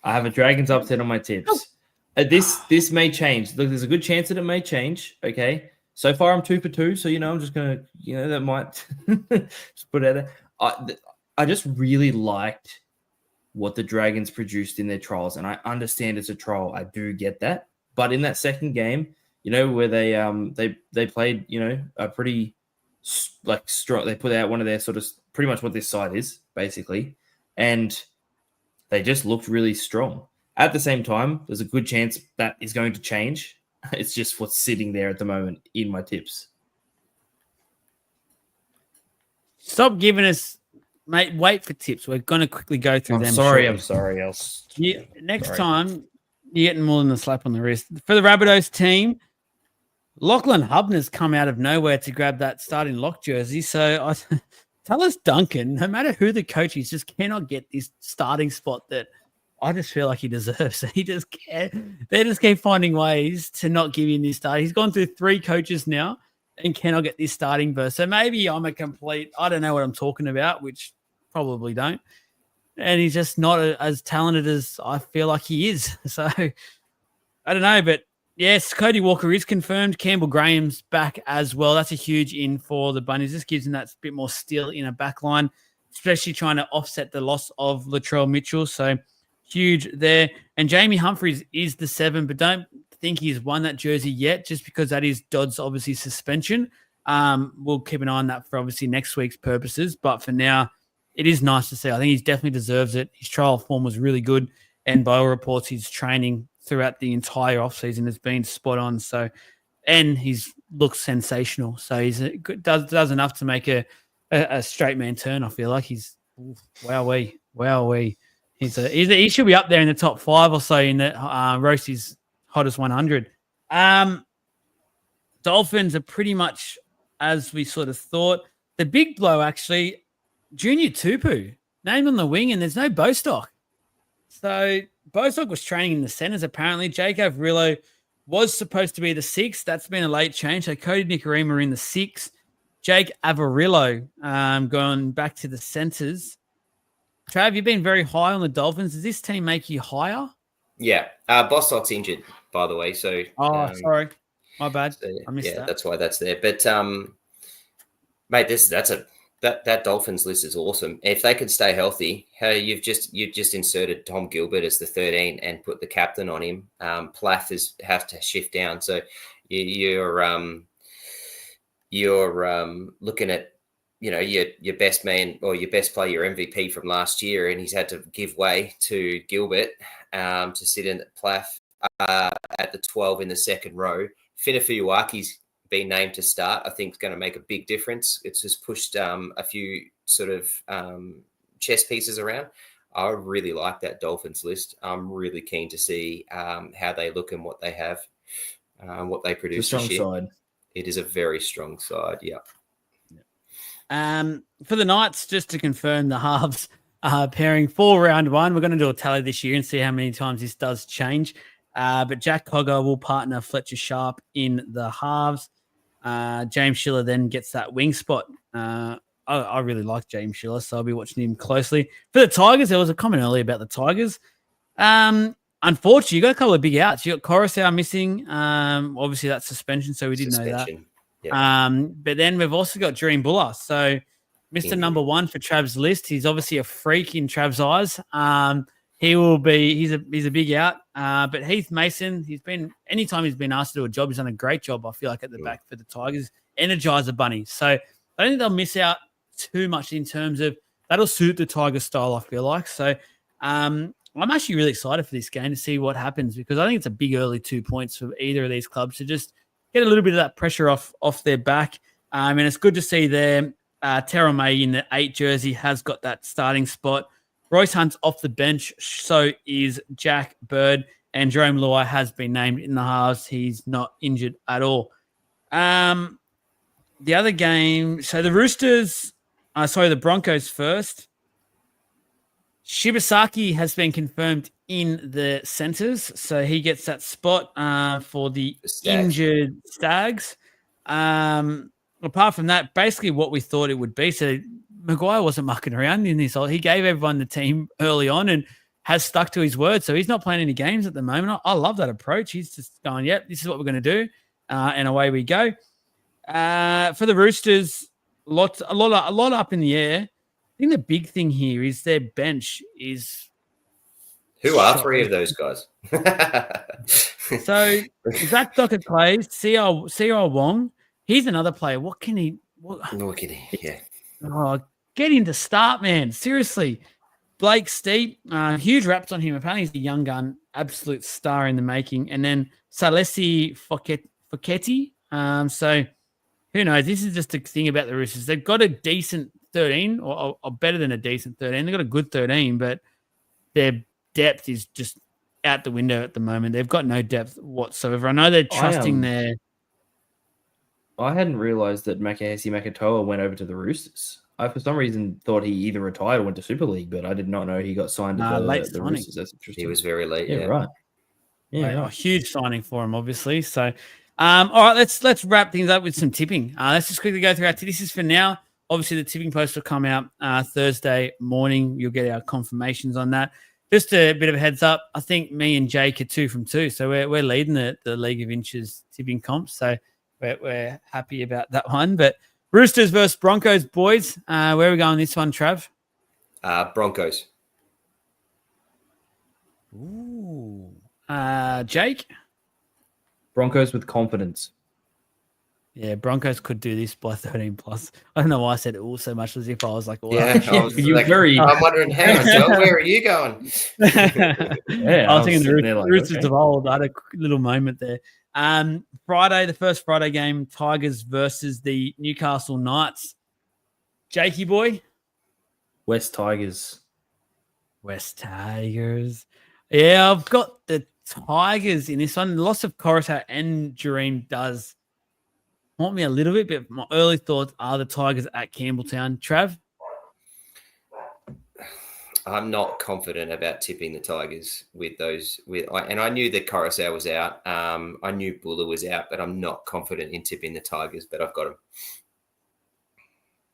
I have a Dragons upset on my tips. This may change. Look, there's a good chance that it may change. Okay. So far, I'm 2 for 2. So, I'm just going to, that might just put it out there. I just really liked what the Dragons produced in their trials. And I understand it's a trial. I do get that. But in that second game, where they played, a pretty strong, they put out one of their sort of pretty much what this side is, basically. And they just looked really strong. At the same time, there's a good chance that is going to change. It's just what's sitting there at the moment in my tips. Stop giving us, mate. Wait for tips. We're going to quickly go through them. I'm sorry. Next time, you're getting more than a slap on the wrist. For the Rabbitohs team, Lachlan Hubner's come out of nowhere to grab that starting lock jersey. So tell us, Duncan, no matter who the coach is, just cannot get this starting spot that I just feel like he deserves it. They just keep finding ways to not give him this start. He's gone through 3 coaches now and cannot get this starting berth. So maybe I'm I don't know what I'm talking about, which probably don't. And he's just not as talented as I feel like he is. So I don't know, but yes, Cody Walker is confirmed. Campbell Graham's back as well. That's a huge in for the Bunnies. This gives them that bit more steel in a back line, especially trying to offset the loss of Latrell Mitchell. So huge there. And Jamie Humphries is the 7, but don't think he's won that jersey yet, just because that is Dodd's obviously suspension. We'll keep an eye on that for obviously next week's purposes. But for now, it is nice to see. I think he definitely deserves it. His trial form was really good. And by all reports, his training throughout the entire offseason has been spot on. So, and he's looks sensational. So he's does enough to make a straight man turn. I feel like he's wowee. He should be up there in the top 5 or so in the Roastie's hottest 100. Dolphins are pretty much as we sort of thought. The big blow, actually, Junior Tupu, named on the wing, and there's no Bostock. So Bostock was training in the centers, apparently. Jake Averillo was supposed to be the 6th. That's been a late change. So Cody Nicarima in the 6th. Jake Averillo going back to the centers. Trav, you've been very high on the Dolphins. Does this team make you higher? Yeah. Bostock's injured, by the way. So sorry. My bad. So, I missed that. That's why that's there. But mate, that Dolphins list is awesome. If they can stay healthy, you've just inserted Tom Gilbert as the 13 and put the captain on him. Plath has to shift down. So you're looking at your best man or your best player, your MVP from last year, and he's had to give way to Gilbert to sit in at Plath at the 12 in the second row. Finafuaki's been named to start. I think it's going to make a big difference. It's just pushed a few sort of chess pieces around. I really like that Dolphins list. I'm really keen to see how they look and what they have, what they produce. It's a strong side. It is a very strong side. Yeah. For the Knights, just to confirm the halves pairing for round 1, we're going to do a tally this year and see how many times this does change. But Jack Cogger will partner Fletcher Sharp in the halves. James Schiller then gets that wing spot. I really like James Schiller, so I'll be watching him closely. For the Tigers, there was a comment earlier about the Tigers. Unfortunately, you got a couple of big outs. You got Coruscant missing. Obviously, that's suspension, so we didn't know that. Yep. But then we've also got Dream Buller. So Mr. Number 1 for Trav's list. He's obviously a freak in Trav's eyes. He's a big out. But Heath Mason, anytime he's been asked to do a job, he's done a great job, I feel like, at the back for the Tigers. Energizer Bunny. So I don't think they'll miss out too much in terms of that'll suit the Tigers style, I feel like. So I'm actually really excited for this game to see what happens, because I think it's a big early 2 points for either of these clubs to just get a little bit of that pressure off their back. And it's good to see there. Terrell May in the 8 jersey has got that starting spot. Royce Hunt's off the bench, so is Jack Bird, and Jerome Luai has been named in the halves. He's not injured at all. The other game, so the Broncos first. Shibasaki has been confirmed in the centers, so he gets that spot for the injured Stags. Apart from that, basically what we thought it would be. So Maguire wasn't mucking around in this. He gave everyone the team early on and has stuck to his word. So he's not playing any games at the moment. I love that approach. He's just going, yep, this is what we're going to do. And away we go. For the Roosters, a lot up in the air. I think the big thing here is their bench is. Who are 3 of those guys? So Zach Dockett plays. C.R. Wong. He's another player. What can he? Yeah. Oh, get him to start, man. Seriously. Blake Steep, huge raps on him. Apparently he's a young gun, absolute star in the making. And then Salesi Focchetti. So who knows? This is just a thing about the Roosters. They've got a decent 13 or better than a decent 13. They've got a good 13, but their depth is just out the window at the moment. They've got no depth whatsoever. I know they're trusting their... I hadn't realised that Makahesi Makatoa went over to the Roosters. I for some reason thought he either retired or went to Super League, but I did not know he got signed to Late the signing. Roosters. That's interesting. He was very late. Yeah, right. Yeah, A right. huge signing for him, obviously. So, all right, let's wrap things up with some tipping. Let's just quickly go through our this is for now. Obviously, the tipping post will come out Thursday morning. You'll get our confirmations on that. Just a bit of a heads up. I think me and Jake are 2 from 2, so we're leading the League of Inches tipping comp. So we're happy about that one. But Roosters versus Broncos, boys. Where are we going this one, Trav? Broncos. Ooh. Jake? Broncos with confidence. Yeah, Broncos could do this by 13 plus. I don't know why I said it all so much as if I was like, well, Yeah, I'm wondering, hang on, Joe, where are you going? Yeah, I was thinking the there like, Roosters okay. of old. I had a little moment there. Friday, the first Friday game, Tigers versus the Newcastle Knights. Jakey boy? West Tigers. West Tigers. Yeah, I've got the Tigers in this one. The loss of Coruscant and Dream does haunt me a little bit, but my early thoughts are the Tigers at Campbelltown. Trav? I'm not confident about tipping the Tigers with those. And I knew that Coruscant was out. I knew Buller was out, but I'm not confident in tipping the Tigers. But I've got them.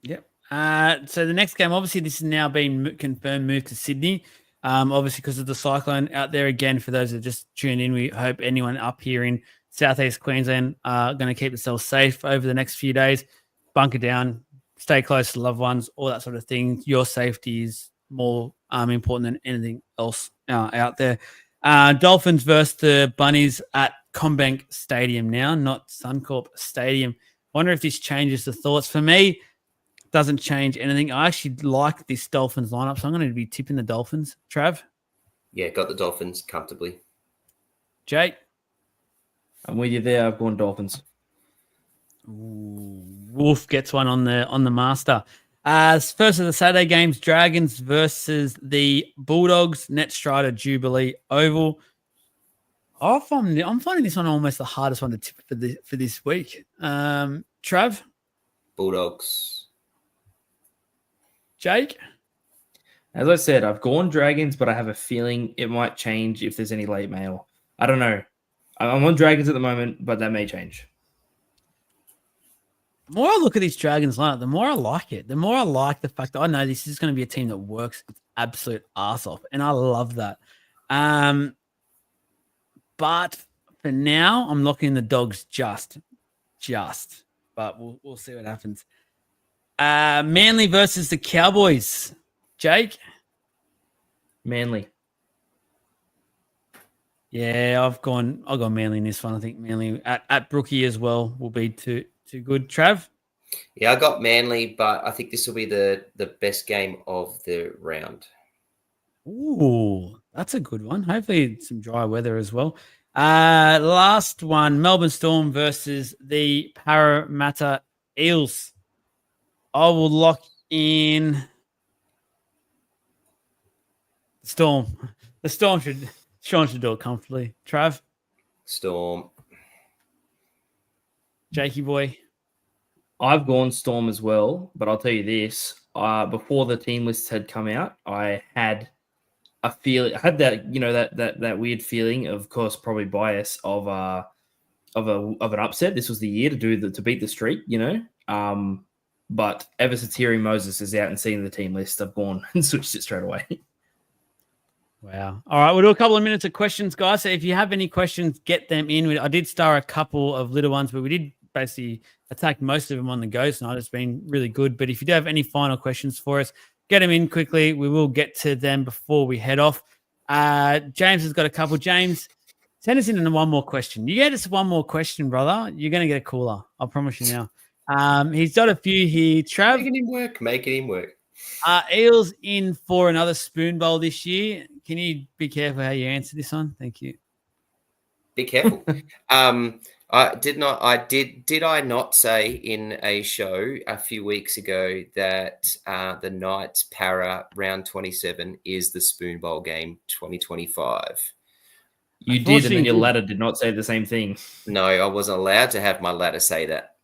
Yep. So the next game, obviously, this has now been confirmed, moved to Sydney. Obviously, because of the cyclone out there again. For those that just tuned in, we hope anyone up here in Southeast Queensland are going to keep themselves safe over the next few days. Bunker down, stay close to loved ones, all that sort of thing. Your safety is more important than anything else out there. Dolphins versus the Bunnies at Combank Stadium now, not Suncorp Stadium. Wonder if this changes the thoughts. For me, doesn't change anything. I actually like this Dolphins lineup, so I'm going to be tipping the Dolphins. Trav? Yeah, got the Dolphins comfortably. Jake? I'm with you there. I've gone Dolphins. Ooh, Wolf gets one on the master. First of the Saturday games, Dragons versus the Bulldogs, Netstrata Jubilee Oval. I'm finding this one almost the hardest one to tip for this week. Trav? Bulldogs. Jake? As I said, I've gone Dragons, but I have a feeling it might change if there's any late mail. I don't know. I'm on Dragons at the moment, but that may change. The more I look at this Dragons lineup, the more I like it. The more I like the fact that I know this is going to be a team that works its absolute ass off, and I love that. But for now, I'm locking the Dogs just. But we'll see what happens. Manly versus the Cowboys. Jake? Manly. Yeah, I've gone Manly in this one. I think Manly at Brookie as well will be too good. Trav? Yeah, I got Manly, but I think this will be the best game of the round. Ooh, that's a good one. Hopefully some dry weather as well. Last one, Melbourne Storm versus the Parramatta Eels. I will lock in Storm. The Storm Sean should do it comfortably. Trav? Storm. Jakey boy? I've gone Storm as well, but I'll tell you this. Before the team lists had come out, I had a feeling. I had that, that weird feeling, of course, probably bias of an upset. This was the year to beat the streak, But ever since hearing Moses is out and seeing the team list, I've gone and switched it straight away. Wow. All right, we'll do a couple of minutes of questions, guys. So if you have any questions, get them in. I did star a couple of little ones, but we did basically attack most of them on the go tonight. It's been really good. But if you do have any final questions for us, get them in quickly. We will get to them before we head off. James has got a couple. James, send us in one more question. You get us one more question, brother, you're going to get a cooler. I promise you now. He's got a few here. Trav, Making him work. Eels in for another spoon bowl this year. Can you be careful how you answer this one? Thank you. Be careful. Did I not say in a show a few weeks ago that the Knights Para round 27 is the Spoon Bowl game 2025? You did, and then your ladder did not say the same thing. No, I wasn't allowed to have my ladder say that.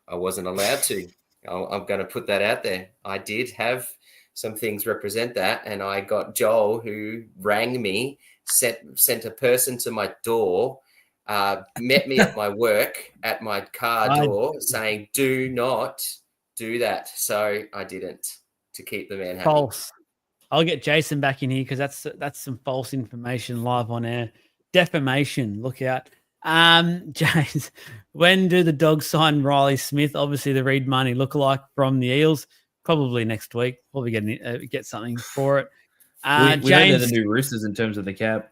I wasn't allowed to. I'm going to put that out there. I did have some things represent that, and I got Joel, who rang me, sent a person to my door, met me at my work at my car door, saying, "Do not do that." So I didn't, to keep the man happy. False. I'll get Jason back in here because that's some false information live on air. Defamation. Look out. James, when do the Dogs sign Riley Smith? Obviously, the Reed money lookalike from the Eels. Probably next week. Probably get something for it. We know they're James, the new Roosters in terms of the cap.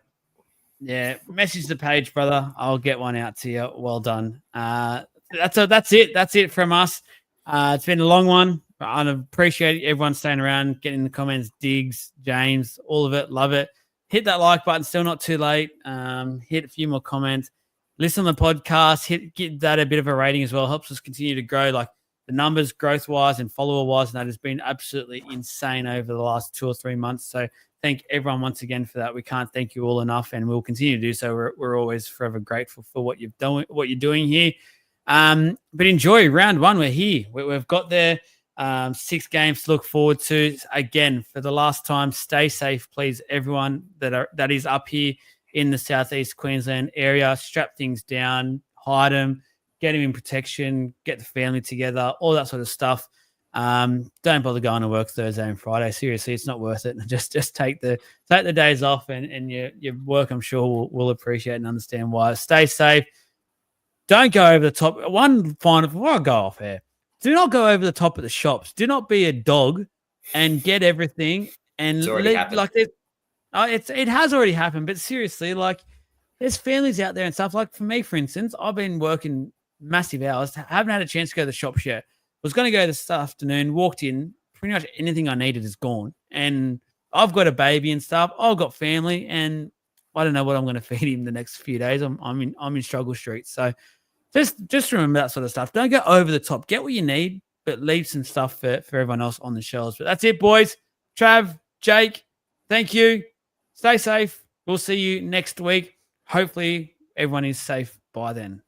yeah, message the page, brother. I'll get one out to you. Well done. That's it. That's it from us. It's been a long one. I appreciate everyone staying around, getting in the comments, digs, James, all of it. Love it. Hit that like button. Still not too late. Hit a few more comments. Listen to the podcast. Get that a bit of a rating as well. Helps us continue to grow. Like the numbers, growth-wise and follower-wise, and that has been absolutely insane over the last 2 or 3 months. So thank everyone once again for that. We can't thank you all enough, and we'll continue to do so. We're always forever grateful for what you're doing here. But enjoy round one. We're here. We've got there 6 games to look forward to. Again, for the last time, stay safe, please, everyone that is up here in the southeast Queensland area. Strap things down, hide them, get them in protection, get the family together, all that sort of stuff. Don't bother going to work Thursday and Friday. Seriously, it's not worth it. Just take the days off, and your work, I'm sure, will appreciate and understand why. Stay safe. Don't go over the top. One final before I go off here. Do not go over the top of the shops. Do not be a dog and get everything. And It's already happened. It has already happened. But seriously, like there's families out there and stuff. Like for me, for instance, I've been working massive hours. Haven't had a chance to go to the shops yet. Was going to go this afternoon. Walked in. Pretty much anything I needed is gone. And I've got a baby and stuff. I've got family, and I don't know what I'm going to feed him the next few days. I'm in struggle street. So just remember that sort of stuff. Don't go over the top. Get what you need, but leave some stuff for everyone else on the shelves. But that's it, boys. Trav, Jake, thank you. Stay safe. We'll see you next week. Hopefully everyone is safe by then.